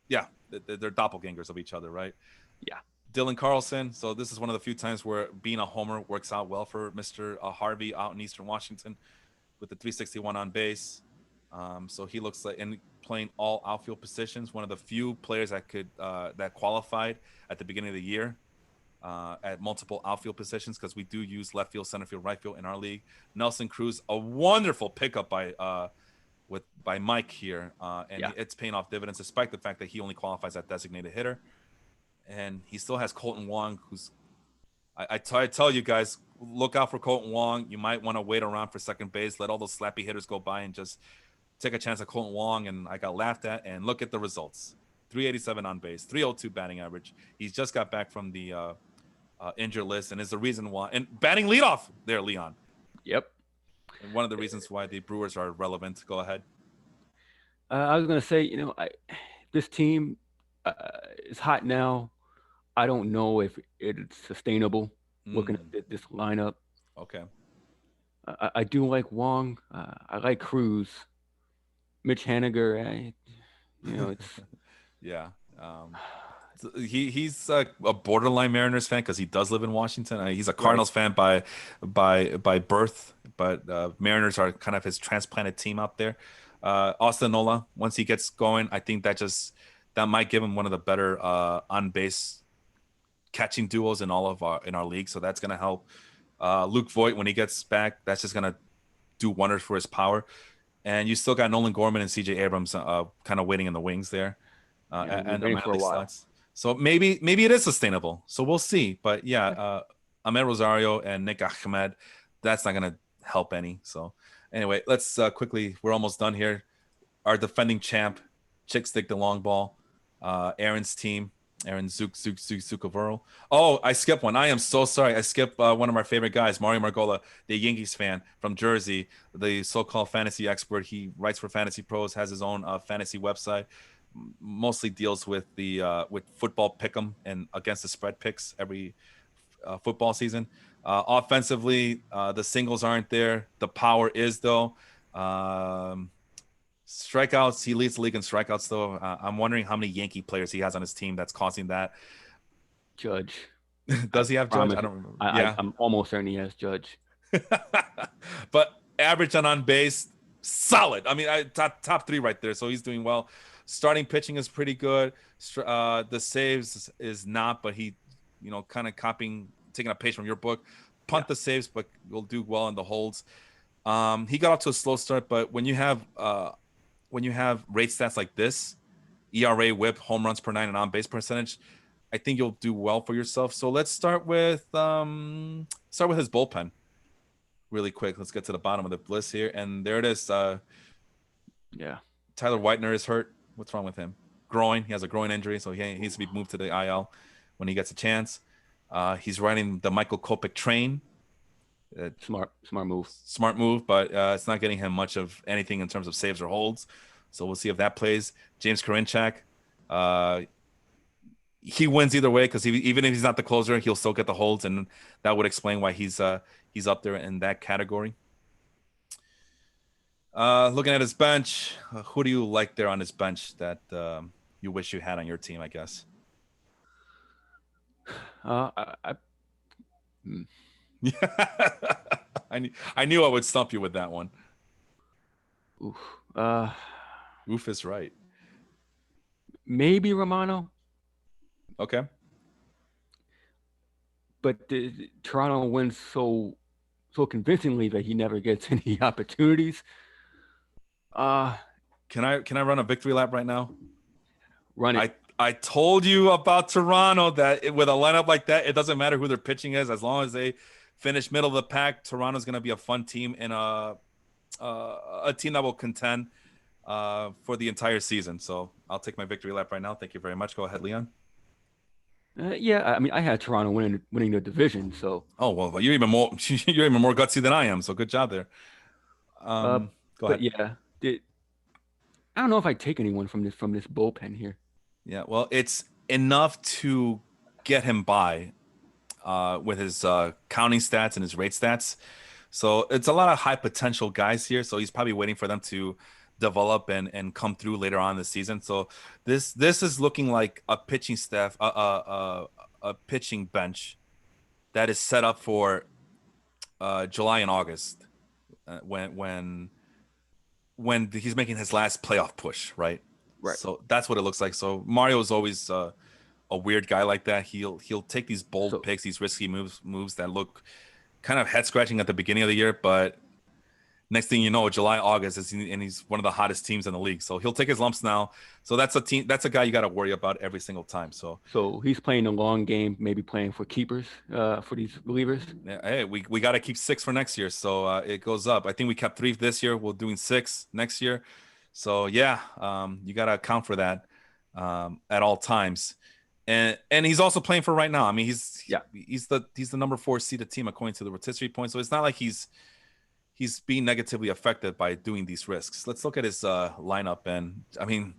doppelgangers of each other, right? Yeah. Dylan Carlson. So this is one of the few times where being a homer works out well for Mr. Harvey out in Eastern Washington with the 361 on base. So he looks like, and playing all outfield positions, one of the few players that qualified at the beginning of the year at multiple outfield positions, because we do use left field, center field, right field in our league. Nelson Cruz, a wonderful pickup by Mike here, it's paying off dividends despite the fact that he only qualifies as designated hitter, and he still has Colton Wong, who's I tell you guys, look out for Colton Wong. You might want to wait around for second base, let all those slappy hitters go by, and just take a chance at Colton Wong. And I got laughed at. And look at the results: 387 on base, 302 batting average. He's just got back from the injured list, and is the reason why. And batting leadoff there, Leon. Yep. one of the reasons why the Brewers are relevant. Go ahead. I was gonna say, this team uh, is hot now. I don't know if it's sustainable. Looking Mm, at this lineup, okay. I do like Wong. I like Cruz, Mitch Haniger. It's Yeah. He's a borderline Mariners fan because he does live in Washington. He's a right. Cardinals fan by birth, but Mariners are kind of his transplanted team out there. Austin Nola, once he gets going, I think that might give him one of the better on base catching duos in all of our league. So that's gonna help. Luke Voigt when he gets back, that's just gonna do wonders for his power. And you still got Nolan Gorman and C.J. Abrams kind of waiting in the wings there, Yeah, we've been and the waiting minor for a league while. slots. So maybe it is sustainable. So we'll see. But yeah, Yeah. Ahmed Rosario and Nick Ahmed, that's not gonna help any. So anyway, let's quickly. We're almost done here. Our defending champ, Chick Stick the long ball, Aaron's team. Aaron Zucavero. Oh, I skipped one. I am so sorry. I skipped one of our favorite guys, Mario Margola, the Yankees fan from Jersey, the so-called fantasy expert. He writes for Fantasy Pros, has his own fantasy website, mostly deals with the with football pick'em and against the spread picks every football season. Offensively, the singles aren't there. The power is though. Strikeouts, he leads the league in strikeouts though. I'm wondering how many Yankee players he has on his team that's causing that. Judge. I Does he have Judge? promise. I don't remember. I, I Yeah. I'm almost certain he has Judge. But average on base, solid. I mean, top three right there. So he's doing well. Starting pitching is pretty good. The saves is not, but he, kind of taking a page from your book. Yeah. Punt the saves, but will do well in the holds. He got off to a slow start, but when you have rate stats like this, ERA, WHIP, home runs per nine, and on base percentage, I think you'll do well for yourself. So let's start with his bullpen really quick. Let's get to the bottom of the list here, and there it is. Yeah. Tyler Whitener is hurt. What's wrong with him? Groin. He has a groin injury, so he needs to be moved to the IL when he gets a chance. He's riding the Michael Kopech train. Smart move. Smart move, but it's not getting him much of anything in terms of saves or holds. So we'll see if that plays. James Karinchak, he wins either way because even if he's not the closer, he'll still get the holds, and that would explain why he's up there in that category. Looking at his bench, who do you like there on his bench that you wish you had on your team? I guess. Hmm. Yeah, I knew I would stump you with that one. Oof. Oof is right. Maybe Romano, Okay. but Toronto wins so convincingly that he never gets any opportunities. Uh Can I run a victory lap right now? Run it. I told you about Toronto that with a lineup like that, it doesn't matter who their pitching is as long as they finish middle of the pack. Toronto's going to be a fun team and a team that will contend for the entire season. So I'll take my victory lap right now. Thank you very much. Go ahead, Leon. Yeah, I mean, I had Toronto winning the division, so Oh well, you're even more gutsy than I am. So good job there. uh, Go but ahead. yeah, I don't know if I take anyone from this bullpen here. Yeah, well, it's enough to get him by with his counting stats and his rate stats. So it's a lot of high potential guys here. So he's probably waiting for them to develop and come through later on in the season. So this is looking like a pitching staff, a pitching bench that is set up for July and August when he's making his last playoff push, right? Right. So that's what it looks like. So Mario is always a weird guy like that. He'll take these bold So picks, these risky moves that look kind of head scratching at the beginning of the year, but next thing you know, July, August, and he's one of the hottest teams in the league. So he'll take his lumps now. So that's a guy you got to worry about every single time. So he's playing a long game, maybe playing for keepers for these relievers. yeah, hey, we got to keep 6 for next year. So it goes up. I think we kept 3 this year. We're doing 6 next year. So yeah, you got to account for that at all times. And he's also playing for right now. I mean, he's the number 4 seeded team according to the rotisserie points. So it's not like he's he's being negatively affected by doing these risks. Let's look at his lineup, and I mean,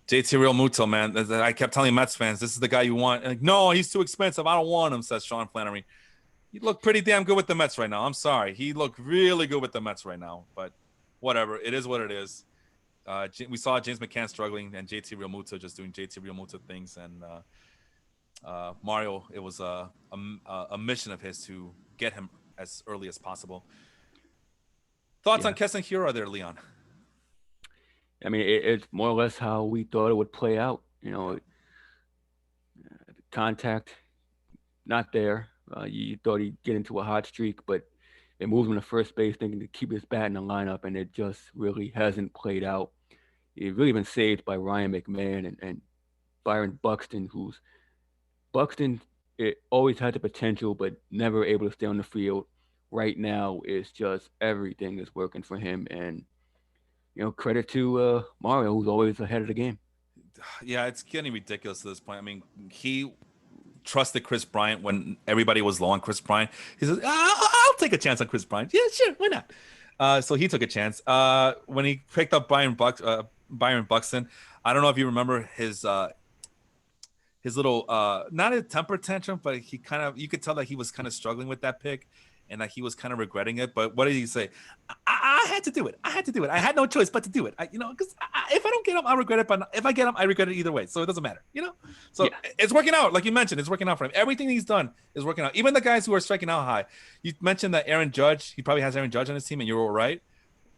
JT Real Muto, man. I kept telling Mets fans, this is the guy you want. Like, no, he's too expensive. I don't want him, says Sean Flannery. He looked pretty damn good with the Mets right now. I'm sorry. He looked really good with the Mets right now, but whatever. It is what it is. We saw James McCann struggling and JT Real Muto just doing JT Real Muto things. And Mario, it was a mission of his to get him as early as possible. Thoughts on Keston Hiura there, Leon? I mean, it's more or less how we thought it would play out. Contact, not there. You thought he'd get into a hot streak, but they moved him to first base thinking to keep his bat in the lineup, and it just really hasn't played out. He's really been saved by Ryan McMahon and Byron Buxton, Buxton always had the potential, but never able to stay on the field. Right now, it's just everything is working for him, and credit to Mario, who's always ahead of the game. Yeah, it's getting ridiculous at this point. I mean, he trusted Chris Bryant when everybody was low on Chris Bryant. He says, I'll take a chance on Chris Bryant. Yeah, sure, why not? So he took a chance. When he picked up Byron Buxton, I don't know if you remember his little not a temper tantrum, but you could tell that he was kind of struggling with that pick and that he was kind of regretting it. But what did he say? I had to do it. I had no choice but to do it. Because if I don't get him, I'll regret it. But if I get him, I regret it either way. So it doesn't matter, So It's working out. Like you mentioned, it's working out for him. Everything he's done is working out. Even the guys who are striking out high. You mentioned that Aaron Judge, he probably has Aaron Judge on his team, and you're all right.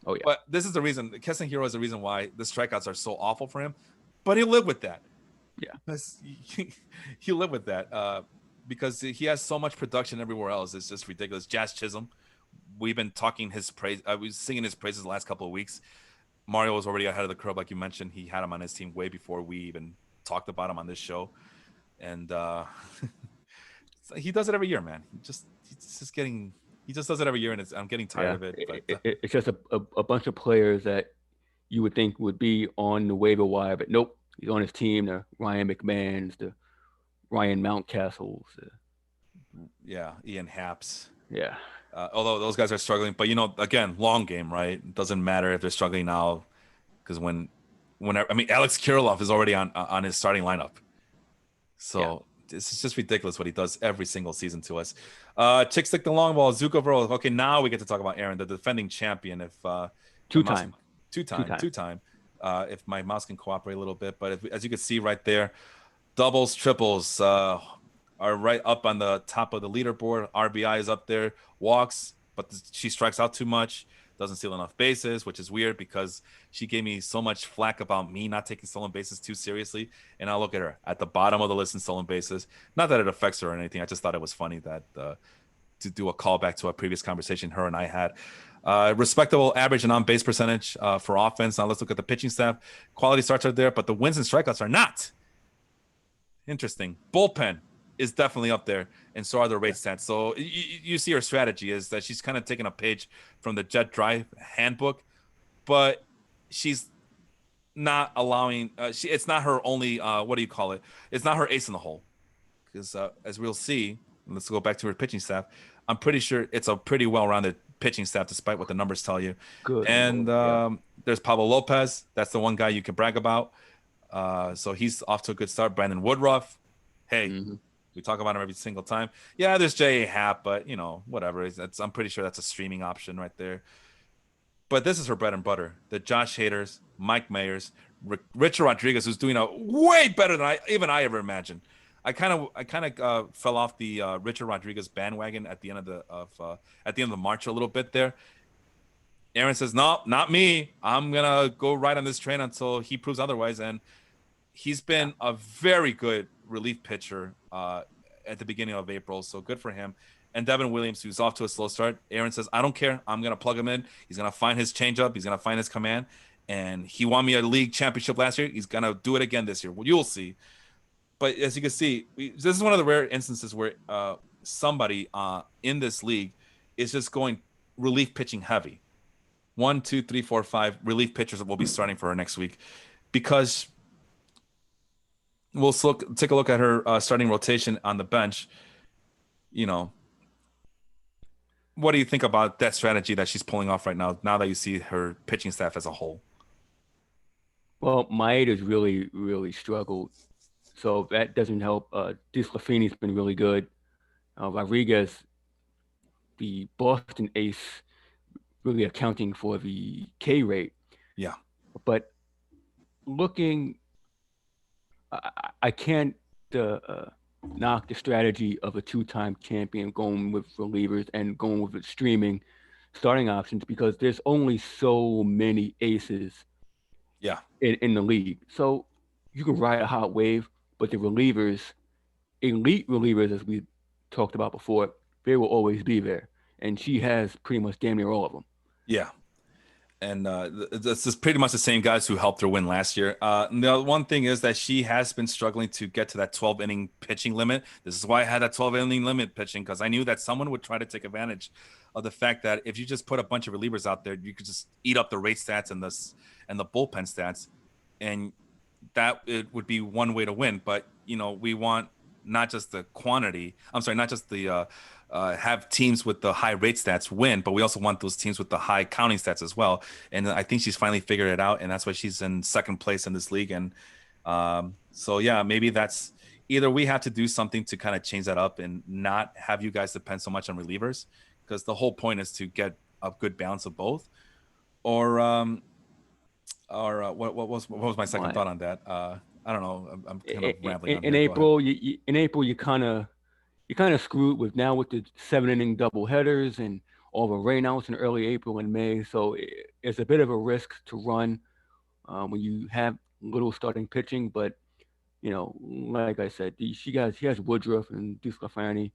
Oh, yeah. But this is the reason. Keston Hiura is the reason why the strikeouts are so awful for him. But he'll live with that. Yeah. He'll live with that. Because he has so much production everywhere else. It's just ridiculous. Jazz Chisholm, we've been talking his praise. I was singing his praises the last couple of weeks. Mario was already ahead of the curve, like you mentioned. He had him on his team way before we even talked about him on this show. And he does it every year, man. He just does it every year, and I'm getting tired of it. But, it's just a bunch of players that you would think would be on the waiver wire, but nope. He's on his team, the Ryan McMahons, the Ryan Mountcastles. Ian Haps. Yeah. Although those guys are struggling, but again, long game, right? It doesn't matter if they're struggling now, because Alex Kirilloff is already on his starting lineup. So this is just ridiculous what he does every single season to us. Chick Stick the long ball, Zuko Verl. Okay, now we get to talk about Aaron, the defending champion. If two-time. If my mouse can cooperate a little bit, but as you can see right there. Doubles, triples are right up on the top of the leaderboard. RBI is up there. Walks, but she strikes out too much. Doesn't steal enough bases, which is weird because she gave me so much flack about me not taking stolen bases too seriously. And I'll look at her at the bottom of the list in stolen bases. Not that it affects her or anything. I just thought it was funny that to do a callback to a previous conversation her and I had. Respectable average and on-base percentage for offense. Now let's look at the pitching staff. Quality starts are there, but the wins and strikeouts are not. Interesting. Bullpen is definitely up there, and so are the rate stats. So you see her strategy is that she's kind of taking a page from the Jet Drive handbook, but she's not allowing it's not her only what do you call it? It's not her ace in the hole. Because as we'll see, let's go back to her pitching staff. I'm pretty sure it's a pretty well-rounded pitching staff, despite what the numbers tell you. Good. And there's Pablo Lopez. That's the one guy you can brag about. So he's off to a good start. Brandon Woodruff. Hey, we talk about him every single time. Yeah, there's J.A. Happ, but, whatever. I'm pretty sure that's a streaming option right there. But this is her bread and butter. The Josh Haders, Mike Mayers, Richard Rodriguez, who's doing a way better than I ever imagined. I kind of fell off the Richard Rodriguez bandwagon at the end of the March a little bit there. Aaron says, no, not me. I'm going to go right on this train until he proves otherwise. And he's been a very good relief pitcher at the beginning of April. So good for him. And Devin Williams, who's off to a slow start. Aaron says, I don't care. I'm going to plug him in. He's going to find his changeup. He's going to find his command. And he won me a league championship last year. He's going to do it again this year. Well, you'll see. But as you can see, this is one of the rare instances where somebody in this league is just going relief pitching heavy. 1, 2, 3, 4, 5 relief pitchers that will be starting for her next week, because we'll take a look at her starting rotation on the bench. what do you think about that strategy that she's pulling off right now? Now that you see her pitching staff as a whole, Well, Maeda's really, really struggled, so that doesn't help. DeSclafani's been really good. Rodriguez, the Boston ace, really accounting for the K rate. yeah, But looking, I can't uh, knock the strategy of a two-time champion going with relievers and going with streaming starting options because there's only so many aces yeah, in the league. So you can ride a hot wave, but the relievers, elite relievers, as we talked about before, they will always be there. And she has pretty much damn near all of them. yeah. And this is pretty much the same guys who helped her win last year. The one thing is that she has been struggling to get to that 12 inning pitching limit. This is why I had that 12 inning limit pitching, because I knew that someone would try to take advantage of the fact that if you just put a bunch of relievers out there, you could just eat up the rate stats and the bullpen stats, and that it would be one way to win. But we want not just the quantity. I'm sorry, not just the have teams with the high rate stats win, but we also want those teams with the high counting stats as well. And I think she's finally figured it out, and that's why she's in second place in this league. And so yeah, maybe that's either we have to do something to kind of change that up and not have you guys depend so much on relievers, because the whole point is to get a good balance of both, or what was my second thought on that? I don't know. I'm kind of rambling on In here. Go ahead. April, you kind of screwed with the 7 inning double headers and all the rainouts in early April and May. So it's a bit of a risk to run when you have little starting pitching. But like I said, she has Woodruff and DeSclafani.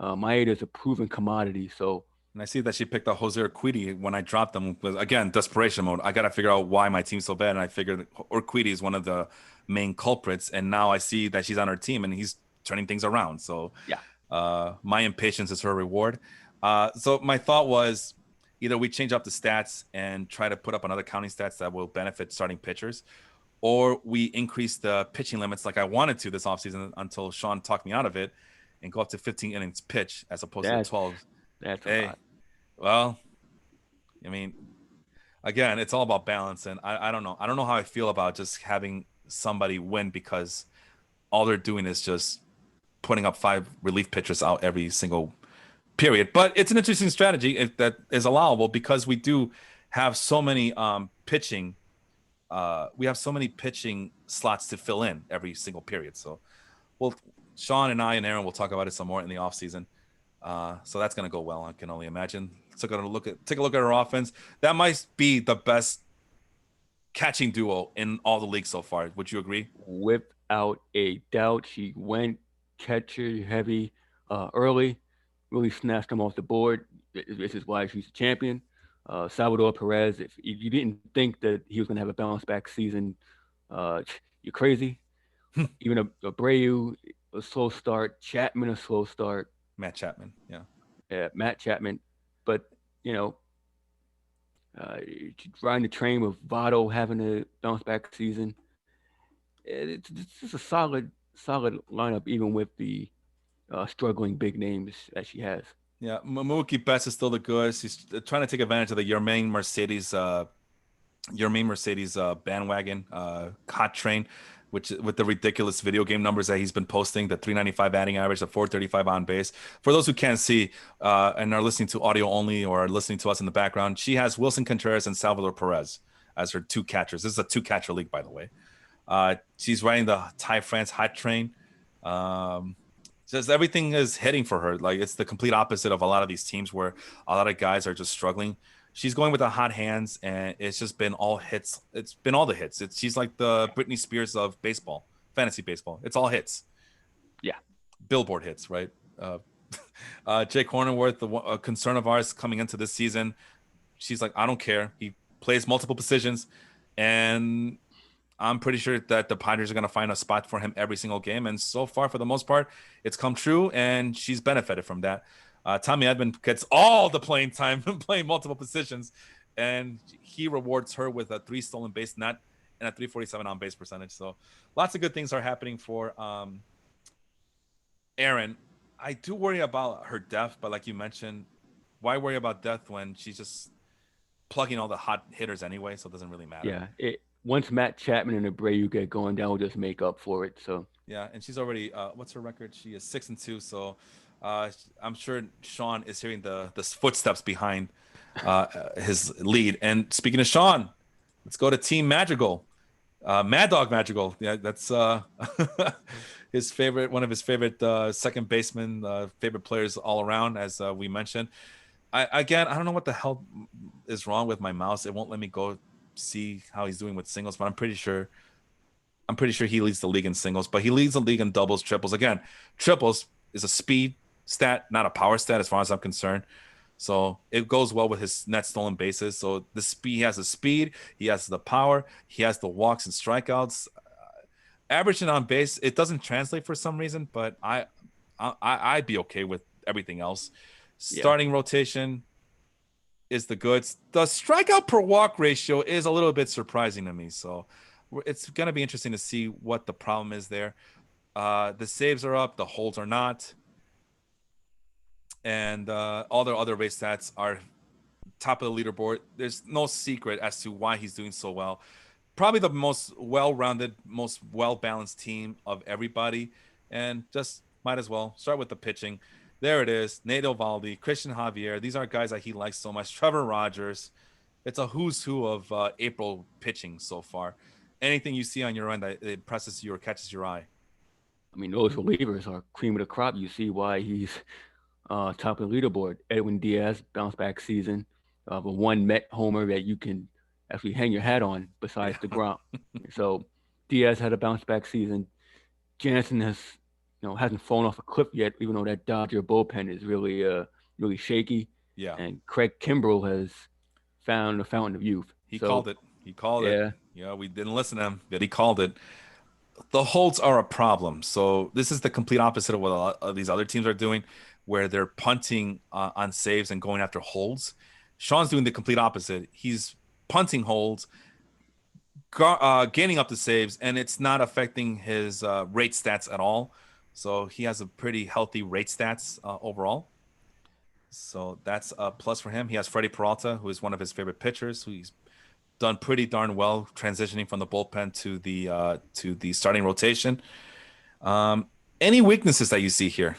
Maeda is a proven commodity. So And I see that she picked up Jose Urquidy when I dropped them. Was again desperation mode. I got to figure out why my team's so bad, and I figured Urquidy is one of the main culprits. And now I see that she's on her team, and he's turning things around. So yeah, my impatience is her reward. So my thought was either we change up the stats and try to put up another counting stats that will benefit starting pitchers, or we increase the pitching limits like I wanted to this offseason until Sean talked me out of it and go up to 15 innings pitch as opposed to that's 12. that's a Hey, lot. well, I mean, again, it's all about balance. And I don't know. I don't know how I feel about just having somebody win because all they're doing is just putting up 5 relief pitchers out every single period. But it's an interesting strategy that is allowable because we do have so many pitching. We have so many pitching slots to fill in every single period. So, well, Sean and I and Aaron will talk about it some more in the offseason. So that's going to go well. I can only imagine. So going to take a look at our offense. That might be the best catching duo in all the leagues so far. Would you agree? Without a doubt, she went catcher heavy early, really snatched him off the board. This is why she's a champion. Salvador Perez, if you didn't think that he was going to have a bounce back season, you're crazy. Even Abreu, a slow start. Chapman, a slow start. Matt Chapman. Yeah. Matt Chapman. But, you know, uh, riding the train with Votto having a bounce back season. It's just a solid lineup, even with the struggling big names that she has. Yeah. Mookie Betts is still the good. He's trying to take advantage of the your main Mercedes bandwagon hot train, which with the ridiculous video game numbers that he's been posting, the 395 batting average, the 435 on base. For those who can't see and are listening to audio only or are listening to us in the background, she has Wilson Contreras and Salvador Perez as her 2 catchers. This is a 2 catcher league, by the way. She's riding the Ty France hot train. Just everything is hitting for her. Like it's the complete opposite of a lot of these teams where a lot of guys are just struggling. She's going with the hot hands, and it's just been all hits. It's been all the hits. She's like the Britney Spears of baseball, fantasy baseball. It's all hits, Yeah, billboard hits, right? Jake Hornerworth, a concern of ours coming into this season. She's like, I don't care. He plays multiple positions, and I'm pretty sure that the Padres are going to find a spot for him every single game. And so far, for the most part, it's come true, and she's benefited from that. Tommy Edman gets all the playing time, playing multiple positions, and he rewards her with a 3 stolen base net and a 347 on base percentage. So lots of good things are happening for Aaron. I do worry about her depth, but like you mentioned, why worry about depth when she's just plugging all the hot hitters anyway, so it doesn't really matter. Yeah, once Matt Chapman and Abreu get going down, will just make up for it. So Yeah, and she's already what's her record? She is 6-2. So I'm sure Sean is hearing the footsteps behind his lead. And speaking of Sean, let's go to Team Madrigal. Mad Dog Madrigal. Yeah, that's his favorite, one of his favorite second baseman, favorite players all around, as we mentioned. I don't know what the hell is wrong with my mouse. It won't let me go see how he's doing with singles, but I'm pretty sure he leads the league in singles, but he leads the league in doubles, triples. Again, triples is a speed stat, not a power stat, as far as I'm concerned. So it goes well with his net stolen bases. So the speed, he has the speed, he has the power, he has the walks and strikeouts. Averaging on base, it doesn't translate for some reason, but I'd be okay with everything else. yeah, Starting rotation is the goods. The strikeout per walk ratio is a little bit surprising to me. So it's going to be interesting to see what the problem is there. The saves are up, the holds are not. And all their other race stats are top of the leaderboard. There's no secret as to why he's doing so well. Probably the most well-rounded, most well-balanced team of everybody. And just might as well start with the pitching. There it is. Nate Eovaldi, Christian Javier. These are guys that he likes so much. Trevor Rogers. It's a who's who of April pitching so far. Anything you see on your end that impresses you or catches your eye? I mean those relievers are cream of the crop. You see why he's top of the leaderboard. Edwin Diaz bounce back season, the one Met homer that you can actually hang your hat on besides Yeah. the Grom. So Diaz had a bounce back season. Jansen hasn't fallen off a cliff yet, even though that Dodger bullpen is really shaky. Yeah. And Craig Kimbrell has found a fountain of youth. He So called it. He called it. yeah, Yeah, we didn't listen to him, but he called it. The holds are a problem. So this is the complete opposite of what a lot of these other teams are doing, where they're punting on saves and going after holds. Sean's doing the complete opposite. He's punting holds, gaining up the saves, and it's not affecting his rate stats at all. So he has a pretty healthy rate stats overall. So that's a plus for him. He has Freddie Peralta, who is one of his favorite pitchers, who he's done pretty darn well transitioning from the bullpen to the starting rotation. Any weaknesses that you see here?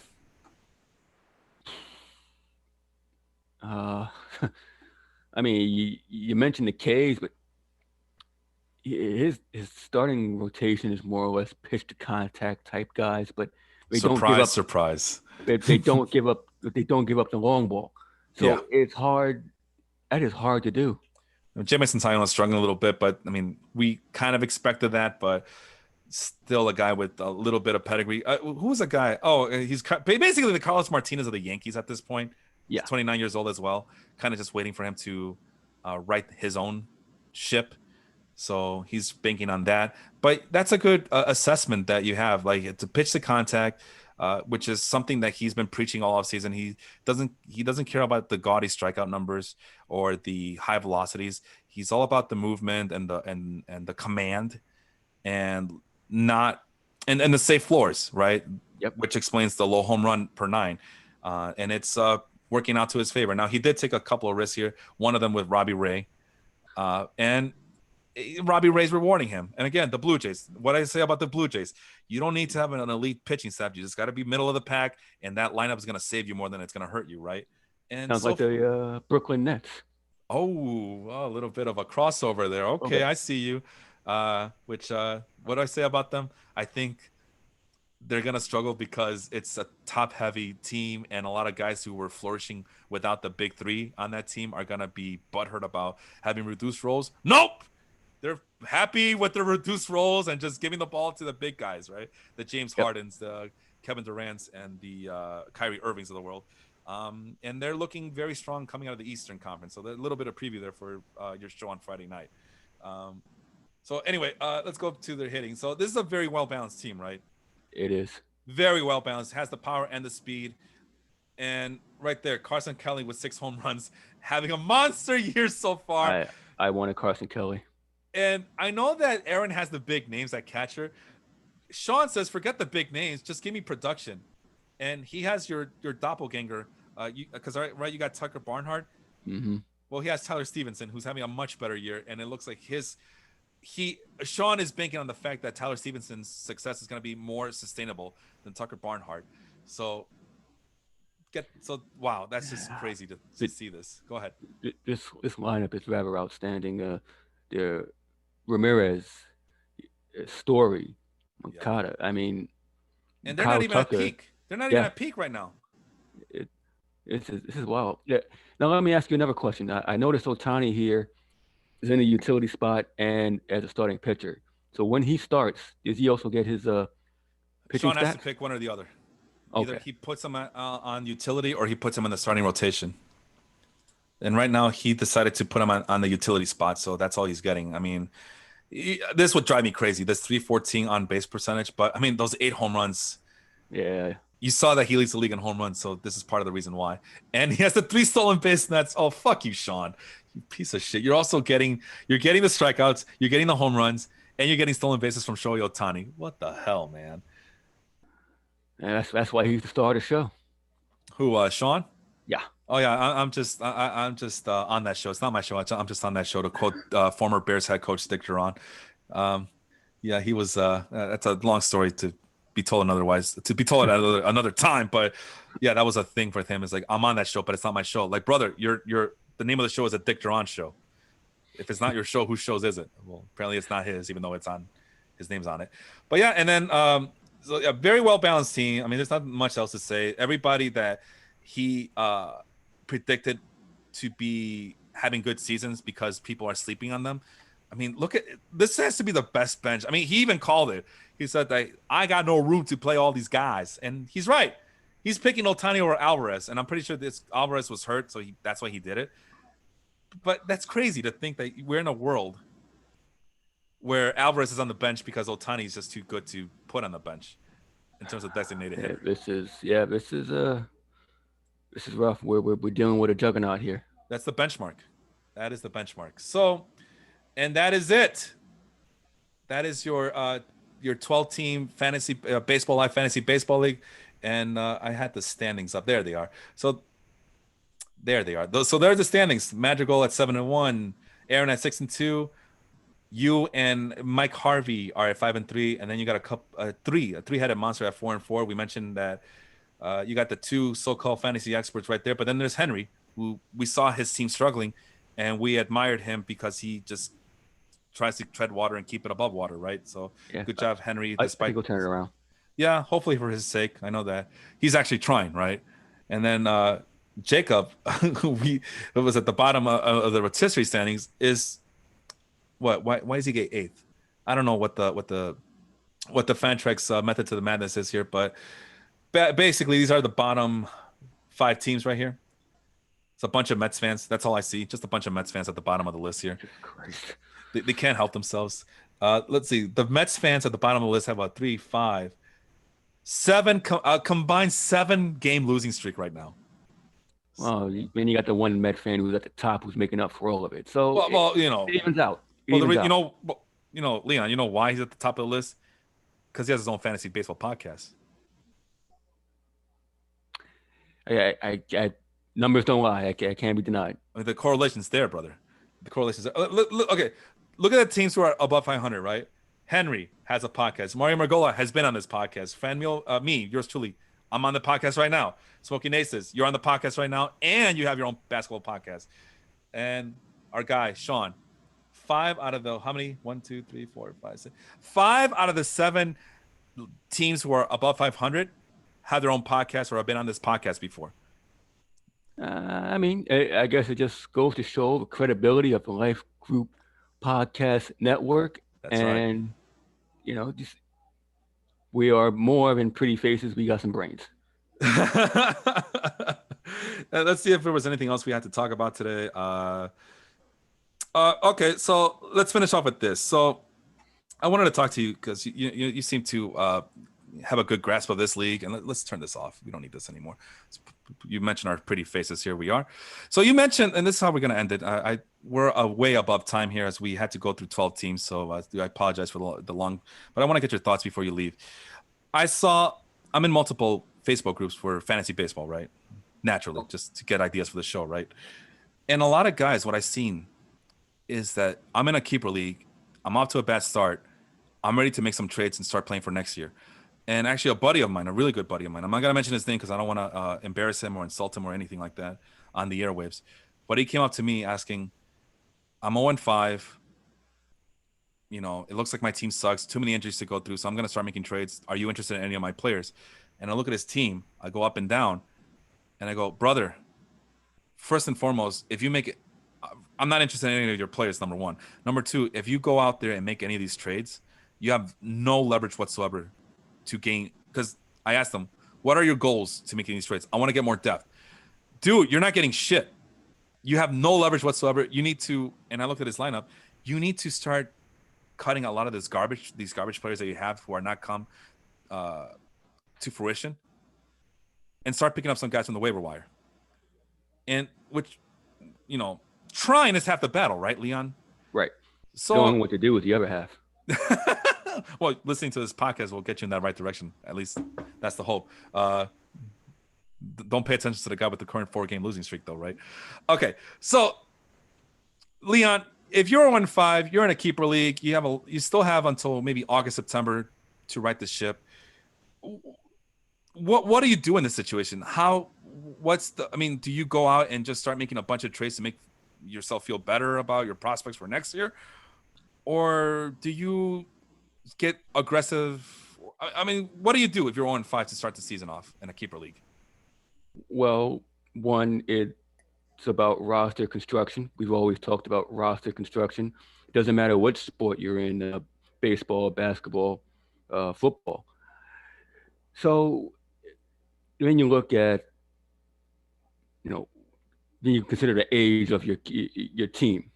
uh, I mean you mentioned the K's, but his starting rotation is more or less pitch to contact type guys, but they don't give up. Surprise. They don't give up. They don't give up the long ball. So Yeah. it's hard. That is hard to do. Jameson Taillon is struggling a little bit, but I mean, we kind of expected that, but still a guy with a little bit of pedigree. Who's a guy? Oh, he's basically the Carlos Martinez of the Yankees at this point. Yeah. He's 29 years old as well. Kind of just waiting for him to right his own ship. So he's banking on that. But that's a good assessment that you have. Like to pitch to contact, which is something that he's been preaching all off season. He doesn't care about the gaudy strikeout numbers or the high velocities. He's all about the movement and the command and not and the safe floors, right? Yep. Which explains the low home run per nine. And it's working out to his favor. Now he did take a couple of risks here, one of them with Robbie Ray. And Robbie Ray's rewarding him. And again, the Blue Jays. What I say about the Blue Jays, you don't need to have an elite pitching staff. You just got to be middle of the pack, and that lineup is going to save you more than it's going to hurt you, right? And Sounds like the Brooklyn Nets. Oh, a little bit of a crossover there. Okay, I see you. What do I say about them? I think they're going to struggle because it's a top-heavy team, and a lot of guys who were flourishing without the big three on that team are going to be butthurt about having reduced roles. Nope! They're happy with their reduced roles and just giving the ball to the big guys, right? The James Hardens, the Kevin Durant's, and the Kyrie Irvings of the world. And they're looking very strong coming out of the Eastern Conference. So there's a little bit of preview there for your show on Friday night. So anyway, let's go to their hitting. So this is a very well-balanced team, right? It is. Very well-balanced. Has the power and the speed. And right there, Carson Kelly with 6 home runs, having a monster year so far. I wanted Carson Kelly. And I know that Aaron has the big names at catcher. Sean says, forget the big names. Just give me production. And he has your doppelganger Because right, you got Tucker Barnhart. Mm-hmm. Well, he has Tyler Stevenson, who's having a much better year, and it looks like Sean is banking on the fact that Tyler Stevenson's success is going to be more sustainable than Tucker Barnhart. So wow, that's just crazy to see this. Go ahead. This lineup is rather outstanding. The Ramirez, Story, Yeah, Moncada. I mean, and they're not Kyle even at Tucker. peak. They're not even Yeah, at peak right now. it, this is wild. Yeah. Now let me ask you another question. I noticed Otani here is in a utility spot and as a starting pitcher. So when he starts, does he also get his pitching Sean has to stats? pick one or the other. Either Okay. he puts him on utility or he puts him in the starting rotation. And right now, he decided to put him on the utility spot, so that's all he's getting. I mean, this would drive me crazy. This 314 on base percentage, but I mean, those 8 home runs. Yeah. You saw that he leads the league in home runs, so this is part of the reason why. And he has the 3 stolen base nets. Oh, fuck you, Sean. You piece of shit. You're getting the strikeouts, you're getting the home runs, and you're getting stolen bases from Shohei Ohtani. What the hell, man? And that's why he's the star of the show. Who, Sean? Yeah. Oh yeah, I'm just on that show. It's not my show. I'm just on that show to quote former Bears head coach Dick Duran. Yeah, he was. That's a long story to be told at another time. But yeah, that was a thing for him. It's like I'm on that show, but it's not my show. Like brother, you're the name of the show is a Dick Duran show. If it's not your show, whose shows is it? Well, apparently it's not his, even though it's on his name's on it. But yeah, and then so yeah, very well balanced team. I mean, there's not much else to say. Everybody that he predicted to be having good seasons because people are sleeping on them. I mean, look at this has to be the best bench. I mean, he even called it. He said that I got no room to play all these guys, and he's right. He's picking Ohtani over Alvarez, and I'm pretty sure this Alvarez was hurt, so that's why he did it. But that's crazy to think that we're in a world where Alvarez is on the bench because Ohtani is just too good to put on the bench in terms of designated hitter. This is rough. We're dealing with a juggernaut here. That's the benchmark. That is the benchmark. So, and that is it. That is your 12-team fantasy baseball live fantasy baseball league, and I had the standings up. There they are. So there they are. So there's the standings. Madrigal at 7-1, Aaron at 6-2. You and Mike Harvey are at 5-3, and then you got a three-headed monster at 4-4. We mentioned that you got the two so-called fantasy experts right there, but then there's Henry, who we saw his team struggling, and we admired him because he just tries to tread water and keep it above water, right? So good job, Henry. I think he'll turn it around. Yeah, hopefully for his sake. I know that he's actually trying, right? And then Jacob, who was at the bottom of the rotisserie standings, is what? Why does he get 8th? I don't know what the Fantrax method to the madness is here, but basically these are the bottom 5 teams right here. It's a bunch of Mets fans. That's all I see. Just a bunch of Mets fans at the bottom of the list here. Christ. They can't help themselves. Let's see. The Mets fans at the bottom of the list have a 3, 5, 7 combined 7-game losing streak right now. Well, then you got the one Met fan who's at the top who's making up for all of it. So well, you know, it evens out. You know, Leon, you know why he's at the top of the list? Because he has his own fantasy baseball podcast. I numbers don't lie. I can't be denied. I mean, the correlation's there, brother. The correlation's there. Okay, look at the teams who are above 500, right? Henry has a podcast. Mario Margola has been on this podcast. Fanmeal, me, yours truly, I'm on the podcast right now. Smoking Aces, you're on the podcast right now, and you have your own basketball podcast. And our guy, Sean, 5 out of the, how many? 1, 2, 3, 4, 5, 6. 5 out of the 7 teams who are above 500 have their own podcast or have been on this podcast before. I mean, I guess it just goes to show the credibility of the Life Group Podcast Network. That's right. You know, just we are more than pretty faces. We got some brains. Let's see if there was anything else we had to talk about today. Okay, so let's finish off with this. So I wanted to talk to you because you seem to have a good grasp of this league, and let's turn this off. We don't need this anymore. You mentioned our pretty faces. Here we are. So you mentioned, and this is how we're going to end it. We're way above time here as we had to go through 12 teams. So I apologize for the long, but I want to get your thoughts before you leave. I'm in multiple Facebook groups for fantasy baseball, right? naturally, just to get ideas for the show, right? And a lot of guys, what I've seen is that I'm in a keeper league. I'm off to a bad start. I'm ready to make some trades and start playing for next year. And actually, a buddy of mine, a really good buddy of mine, I'm not gonna mention his name because I don't want to embarrass him or insult him or anything like that on the airwaves. But he came up to me asking, "I'm 0-5. You know, it looks like my team sucks. Too many injuries to go through. So I'm gonna start making trades. Are you interested in any of my players?" And I look at his team. I go up and down, and I go, "Brother, first and foremost, if you make it, I'm not interested in any of your players. Number one. Number two, if you go out there and make any of these trades, you have no leverage whatsoever to gain." Because I asked them, "What are your goals to making these trades?" "I want to get more depth." "Dude, you're not getting shit. You have no leverage whatsoever. You need to." And I looked at his lineup. You need to start cutting a lot of these garbage players that you have who are not come to fruition, and start picking up some guys from the waiver wire. And which, you know, trying is half the battle, right, Leon? Right. So knowing what to do with the other half. Well, listening to this podcast will get you in that right direction. At least that's the hope. Don't pay attention to the guy with the current 4-game losing streak, though, right? Okay, so Leon, if you're 1-5, you're in a keeper league. You still have until maybe August, September to right the ship. What do you do in this situation? Do you go out and just start making a bunch of trades to make yourself feel better about your prospects for next year? Or do you get aggressive? I mean, what do you do if you're 0-5 to start the season off in a keeper league? Well, one, it's about roster construction. We've always talked about roster construction. It doesn't matter what sport you're in, baseball, basketball, football. So when you look at, then you consider the age of your team.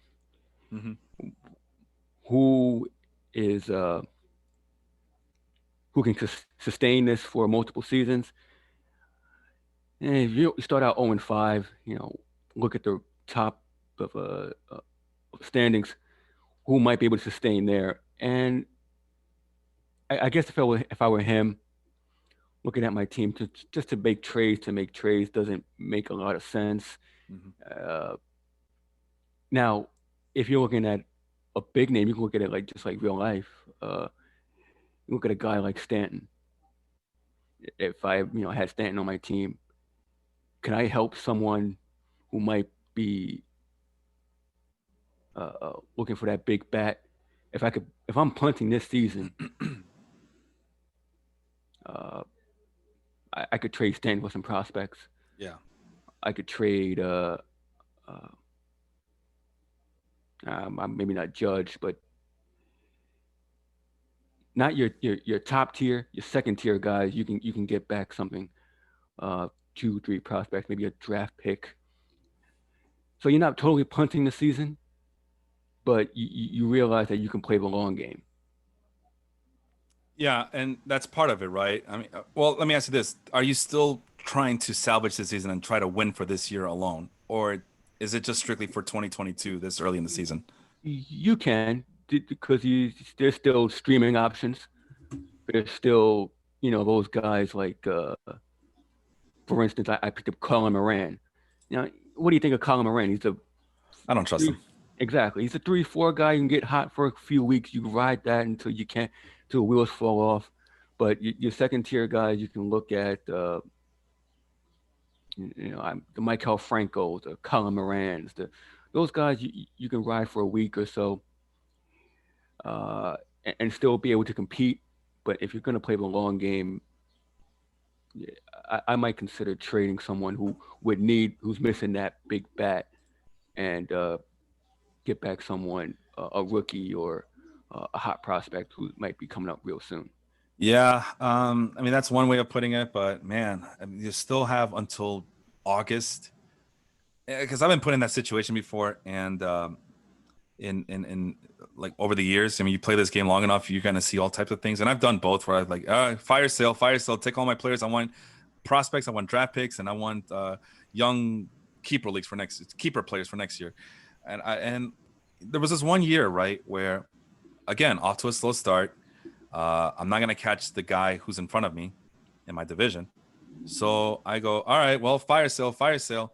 Mm-hmm. Who can sustain this for multiple seasons? And if you start out 0-5, look at the top of standings, who might be able to sustain there. And I guess if I were him, looking at my team just to make trades doesn't make a lot of sense. Mm-hmm. Now, if you're looking at a big name, you can look at it just like real life. You look at a guy like Stanton. If I had Stanton on my team, can I help someone who might be looking for that big bat? If I'm punting this season, I could trade Stanton for some prospects. Yeah. I could trade maybe not Judge, but not your top tier, your second tier guys. You can get back something, 2-3 prospects, maybe a draft pick. So you're not totally punting the season, but you realize that you can play the long game. Yeah, and that's part of it, right? I mean, well, let me ask you this: are you still trying to salvage the season and try to win for this year alone, or is it just strictly for 2022 this early in the season? You can, because there's still streaming options. There's still those guys like, for instance, I picked up Colin Moran. What do you think of Colin Moran? I don't trust him. Exactly. He's a 3-4 guy. You can get hot for a few weeks. You can ride that until the wheels fall off. But your second tier guys, you can look at, the Michael Francos, the Colin Morans, those guys you can ride for a week or so, and still be able to compete. But if you're going to play the long game, I might consider trading someone who's missing that big bat, and get back someone, a rookie or a hot prospect who might be coming up real soon. Yeah, I mean that's one way of putting it, but man, I mean, you still have until August, because I've been put in that situation before, and in like over the years, I mean, you play this game long enough, you're gonna see all types of things, and I've done both. Where I've fire sale, take all my players. I want prospects, I want draft picks, and I want young keeper players for next year. And there was this one year, right, where again off to a slow start. I'm not gonna catch the guy who's in front of me in my division, So I go, all right, well, fire sale, fire sale.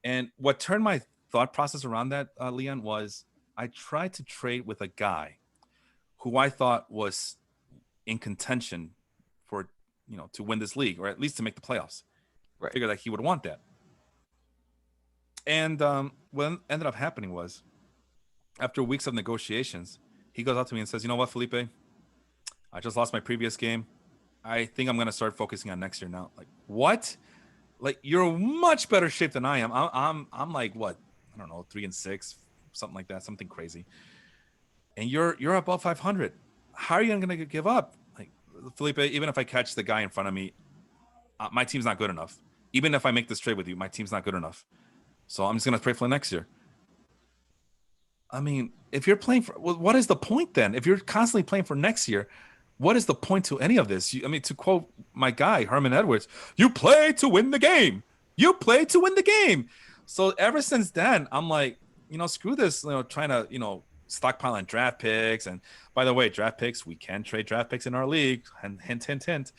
And what turned my thought process around that, Leon, was I tried to trade with a guy who I thought was in contention for, to win this league or at least to make the playoffs. I Right. figured that he would want that. And what ended up happening was after weeks of negotiations, he goes out to me and says, you know what, Felipe, I just lost my previous game. I think I'm going to start focusing on next year now. Like, what? Like, you're in much better shape than I am. I'm like, what? I don't know, 3-6, something like that, something crazy. And you're above 500. How are you going to give up? Like, Felipe, even if I catch the guy in front of me, my team's not good enough. Even if I make this trade with you, my team's not good enough. So I'm just going to pray for next year. I mean, if you're playing for, well, what is the point then? If you're constantly playing for next year, what is the point to any of this? I mean, to quote my guy, Herman Edwards, you play to win the game. You play to win the game. So ever since then, I'm like, screw this, trying to, stockpile on draft picks. And by the way, draft picks, we can trade draft picks in our league. And hint, hint, hint.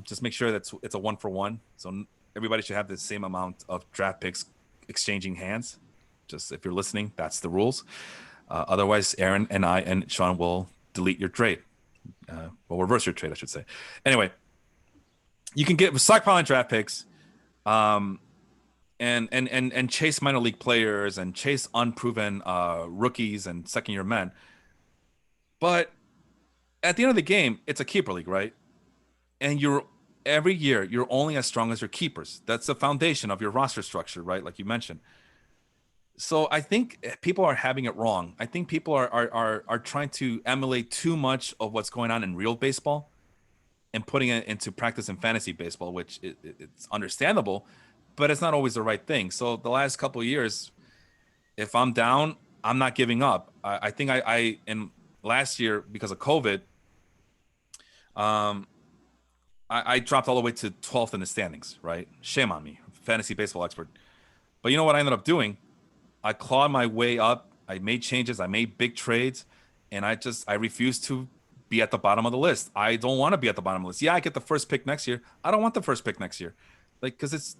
Just make sure that it's a 1-for-1. So everybody should have the same amount of draft picks exchanging hands. Just if you're listening, that's the rules. Otherwise, Aaron and I and Sean will delete your trade. Well, reverse your trade, I should say. Anyway, you can get stockpiling draft picks, and chase minor league players and chase unproven rookies and second-year men. But at the end of the game, it's a keeper league, right? And every year you're only as strong as your keepers. That's the foundation of your roster structure, right? Like you mentioned. So I think people are having it wrong. I think people are trying to emulate too much of what's going on in real baseball and putting it into practice in fantasy baseball, which it's understandable, but it's not always the right thing. So the last couple of years, if I'm down, I'm not giving up. I think I in last year because of COVID, I dropped all the way to 12th in the standings, right? Shame on me, fantasy baseball expert. But you know what I ended up doing? I clawed my way up. I made changes. I made big trades, and I refuse to be at the bottom of the list. I don't want to be at the bottom of the list. Yeah, I get the first pick next year. I don't want the first pick next year, like because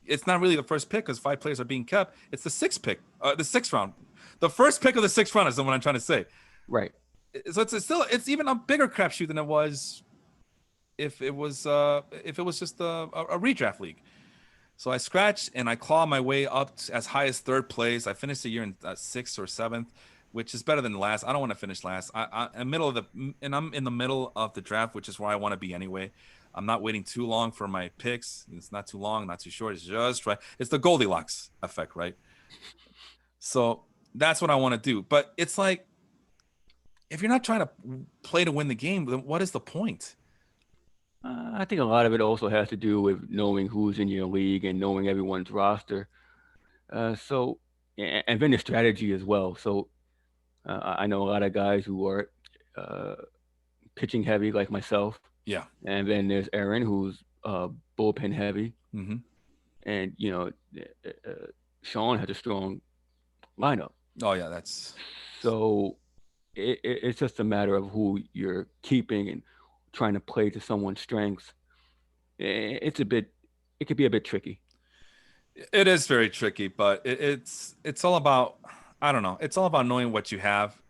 it's not really the first pick because 5 players are being kept. It's the sixth pick, the sixth round. The first pick of the sixth round is what I'm trying to say. Right. So it's even a bigger crapshoot than it was if it was just a redraft league. So I scratched and I claw my way up as high as third place. I finished the year in 6th or 7th, which is better than last. I don't want to finish last. I'm in the middle of the draft, which is where I want to be anyway. I'm not waiting too long for my picks. It's not too long, not too short. It's just right. It's the Goldilocks effect, right? So that's what I want to do. But it's like, if you're not trying to play to win the game, then what is the point? I think a lot of it also has to do with knowing who's in your league and knowing everyone's roster. And then the strategy as well. So I know a lot of guys who are uh, pitching heavy, like myself, Yeah. and then there's Aaron, who's bullpen heavy, Mm-hmm. and Sean has a strong lineup. Oh yeah, that's So it's just a matter of who you're keeping and trying to play to someone's strengths. It's a bit, it could be a bit tricky. it is very tricky, but it's all about, I don't know. It's all about knowing what you have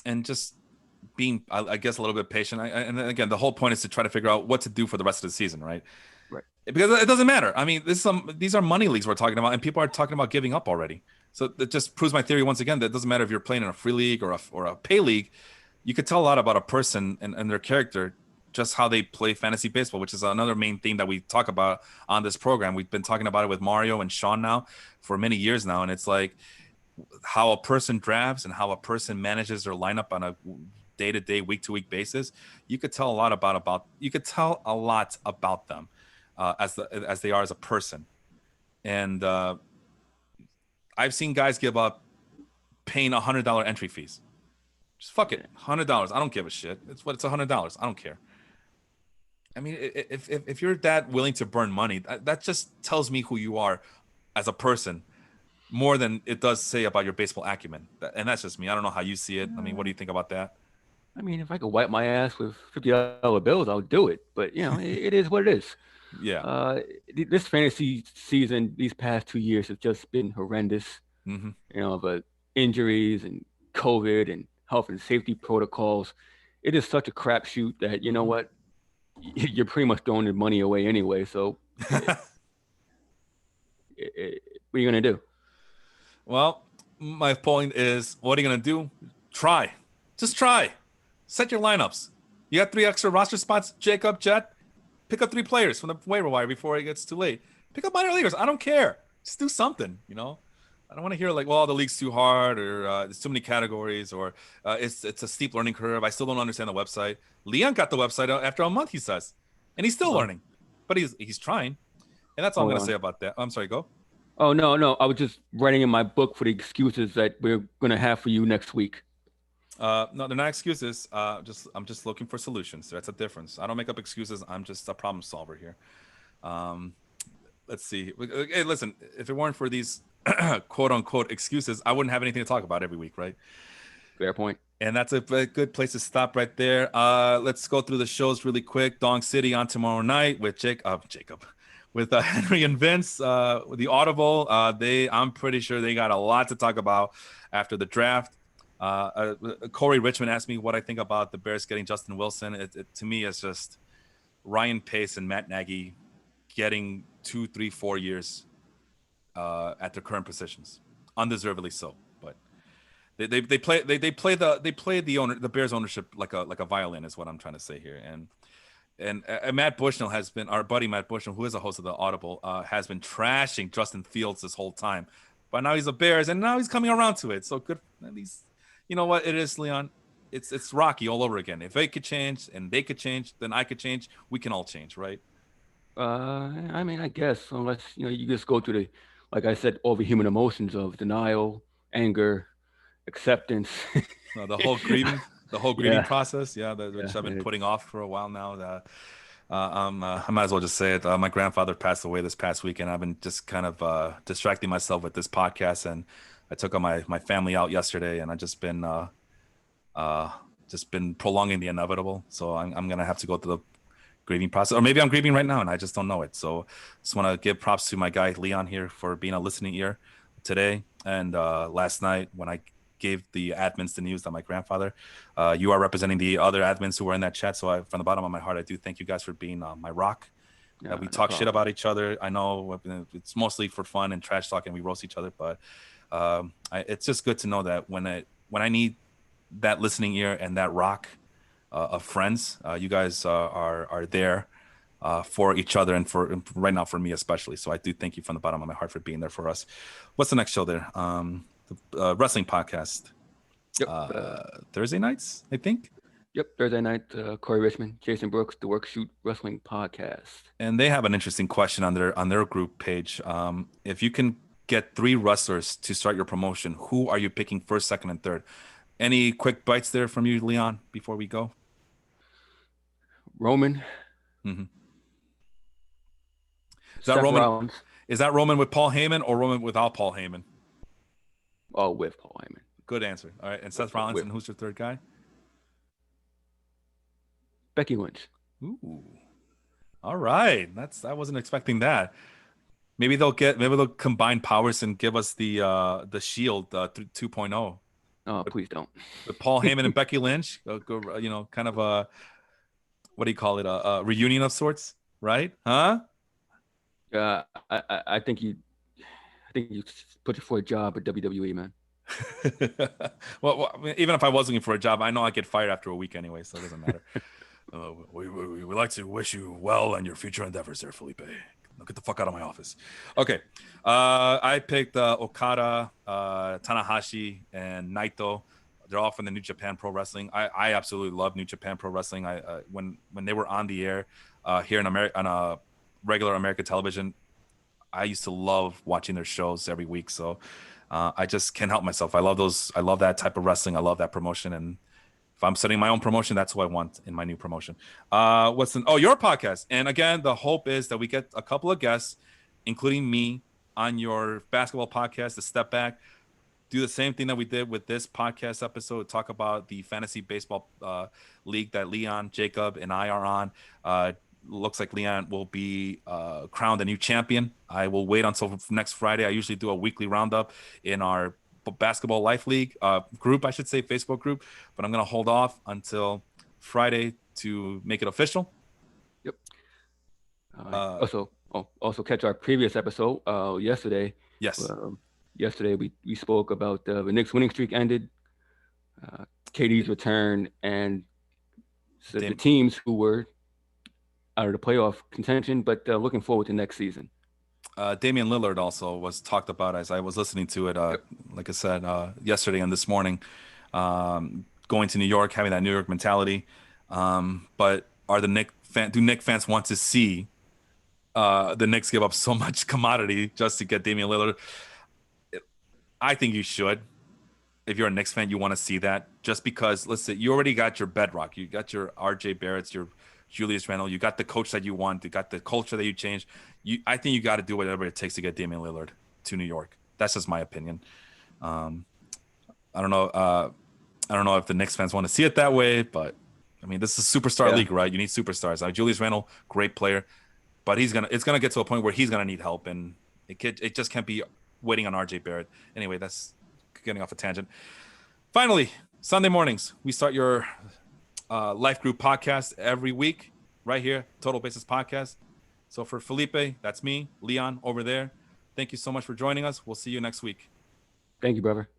and just being, I guess, a little bit patient. And again, the whole point is to try to figure out what to do for the rest of the season, right? Right. Because it doesn't matter. I mean, these are money leagues we're talking about, and people are talking about giving up already. So that just proves my theory once again that it doesn't matter if you're playing in a free league or a pay league. You could tell a lot about a person and their character, just how they play fantasy baseball, which is another main theme that we talk about on this program. We've been talking about it with Mario and Sean now for many years now, and it's like how a person drafts and how a person manages their lineup on a day-to-day, week-to-week basis. You could tell a lot about them as they are as a person. And I've seen guys give up paying $100 entry fees. Just fuck it, $100. I don't give a shit. It's $100. I don't care. I mean, if you're that willing to burn money, that just tells me who you are as a person more than it does say about your baseball acumen. And that's just me. I don't know how you see it. I mean, what do you think about that? I mean, if I could wipe my ass with $50 bills, I'll do it. But it is what it is. Yeah. Uh, this fantasy season, these past 2 years, have just been horrendous. Hmm. But injuries and COVID and health and safety protocols, it is such a crapshoot that you know Hmm. what, you're pretty much throwing your money away anyway. So, what are you gonna do? Well, my point is, what are you gonna do? Try, just try. Set your lineups. You got 3 extra roster spots. Jacob, Jet, pick up 3 players from the waiver wire before it gets too late. Pick up minor leaguers. I don't care. Just do something. I don't want to hear like, well, the league's too hard, or there's too many categories, or it's a steep learning curve. I still don't understand the website. Leon got the website after a month, he says, and he's still Uh, learning, but he's trying, and that's all I'm hold gonna on. say about that. I'm sorry, go. Oh no, no, I was just writing in my book for the excuses that we're gonna have for you next week. No, they're not excuses. I'm just looking for solutions. That's a difference. I don't make up excuses. I'm just a problem solver here. Um, let's see. Hey, listen, if it weren't for these quote unquote excuses, I wouldn't have anything to talk about every week, right? Fair point. And that's a good place to stop right there. Let's go through the shows really quick. Dong City on tomorrow night with Jacob, with Henry and Vince. With the Audible, I'm pretty sure they got a lot to talk about after the draft. Corey Richmond asked me what I think about the Bears getting Justin Wilson. To me, it's just Ryan Pace and Matt Nagy getting 2, 3, 4 years at their current positions, undeservedly so. But they play the Bears ownership like a violin is what I'm trying to say here. And Matt Bushnell has been, our buddy Matt Bushnell, who is a host of the Audible, has been trashing Justin Fields this whole time. But now he's a Bears, and now he's coming around to it. So good. At least, you know what it is, Leon. It's Rocky all over again. If they could change and they could change, then I could change. We can all change, right? I mean, I guess unless you just go through like I said, all the human emotions of denial, anger, acceptance. The whole grieving, Yeah, process, yeah, which yeah. I've been putting off for a while now. I might as well just say it. My grandfather passed away this past week, and I've been just kind of distracting myself with this podcast. And I took my family out yesterday, and I just been prolonging the inevitable. So I'm gonna have to go through the grieving process, or maybe I'm grieving right now and I just don't know it. So just want to give props to my guy Leon here for being a listening ear today and last night when I gave the admins the news that my grandfather. You are representing the other admins who were in that chat. So from the bottom of my heart, I do thank you guys for being my rock. No, We no talk shit problem. about each other. I know it's mostly for fun and trash talk, and we roast each other. But it's just good to know that when I need that listening ear and that rock of friends, you guys are there for each other and for right now for me especially. So I do thank you from the bottom of my heart for being there for us. What's the next show there? The wrestling podcast. Yep. Thursday nights, I think. Yep. Thursday night, Corey Richmond, Jason Brooks, the Work Shoot Wrestling Podcast. And they have an interesting question on their group page. If you can get 3 wrestlers to start your promotion, who are you picking first, second, and third? Any quick bites there from you, Leon, before we go? Roman, Mm-hmm. Is that Seth Roman? Rollins. Is that Roman with Paul Heyman or Roman without Paul Heyman? Oh, with Paul Heyman. Good answer. All right, and Seth Rollins, and who's your third guy? Becky Lynch. Ooh. All right. I wasn't expecting that. Maybe they'll combine powers and give us the Shield 2.0. Oh, please don't. With Paul Heyman and Becky Lynch, kind of a, what do you call it? A reunion of sorts, right? Huh? I think you put you for a job at WWE, man. Well, even if I was looking for a job, I know I'd get fired after a week anyway, so it doesn't matter. We would like to wish you well on your future endeavors there, Felipe. Now get the fuck out of my office. Okay. I picked Okada, Tanahashi, and Naito. They're all from the New Japan Pro Wrestling. I absolutely love New Japan Pro Wrestling. When they were on the air here in America on regular American television, I used to love watching their shows every week. So I just can't help myself. I love those. I love that type of wrestling. I love that promotion. And if I'm setting my own promotion, that's what I want in my new promotion. Your podcast. And again, the hope is that we get a couple of guests, including me, on your basketball podcast, The Step Back. do the same thing that we did with this podcast episode. Talk about the fantasy baseball league that Leon, Jacob, and I are on. Looks like Leon will be crowned a new champion. I will wait until next Friday. I usually do a weekly roundup in our basketball life league group, I should say, Facebook group, but I'm going to hold off until Friday to make it official. Yep. Also catch our previous episode yesterday. Yes. Yesterday we spoke about the Knicks winning streak ended, KD's return, and so the teams who were out of the playoff contention, but looking forward to next season. Damian Lillard also was talked about as I was listening to it. Like I said, yesterday and this morning, going to New York, having that New York mentality. But do Knicks fans want to see the Knicks give up so much commodity just to get Damian Lillard? I think you should. If you're a Knicks fan, you want to see that. Just because, listen, you already got your bedrock. You got your R.J. Barretts, your Julius Randle. You got the coach that you want. You got the culture that you changed. I think you got to do whatever it takes to get Damian Lillard to New York. That's just my opinion. I don't know. I don't know if the Knicks fans want to see it that way, but I mean, this is a superstar league, right? You need superstars. Julius Randle, great player, but it's gonna get to a point where he's gonna need help, and it just can't be waiting on R.J. Barrett. Anyway, that's getting off a tangent. Finally, Sunday mornings, we start your Life Group podcast every week right here, Total Basis Podcast. So for Felipe, that's me, Leon over there. Thank you so much for joining us. We'll see you next week. Thank you, brother.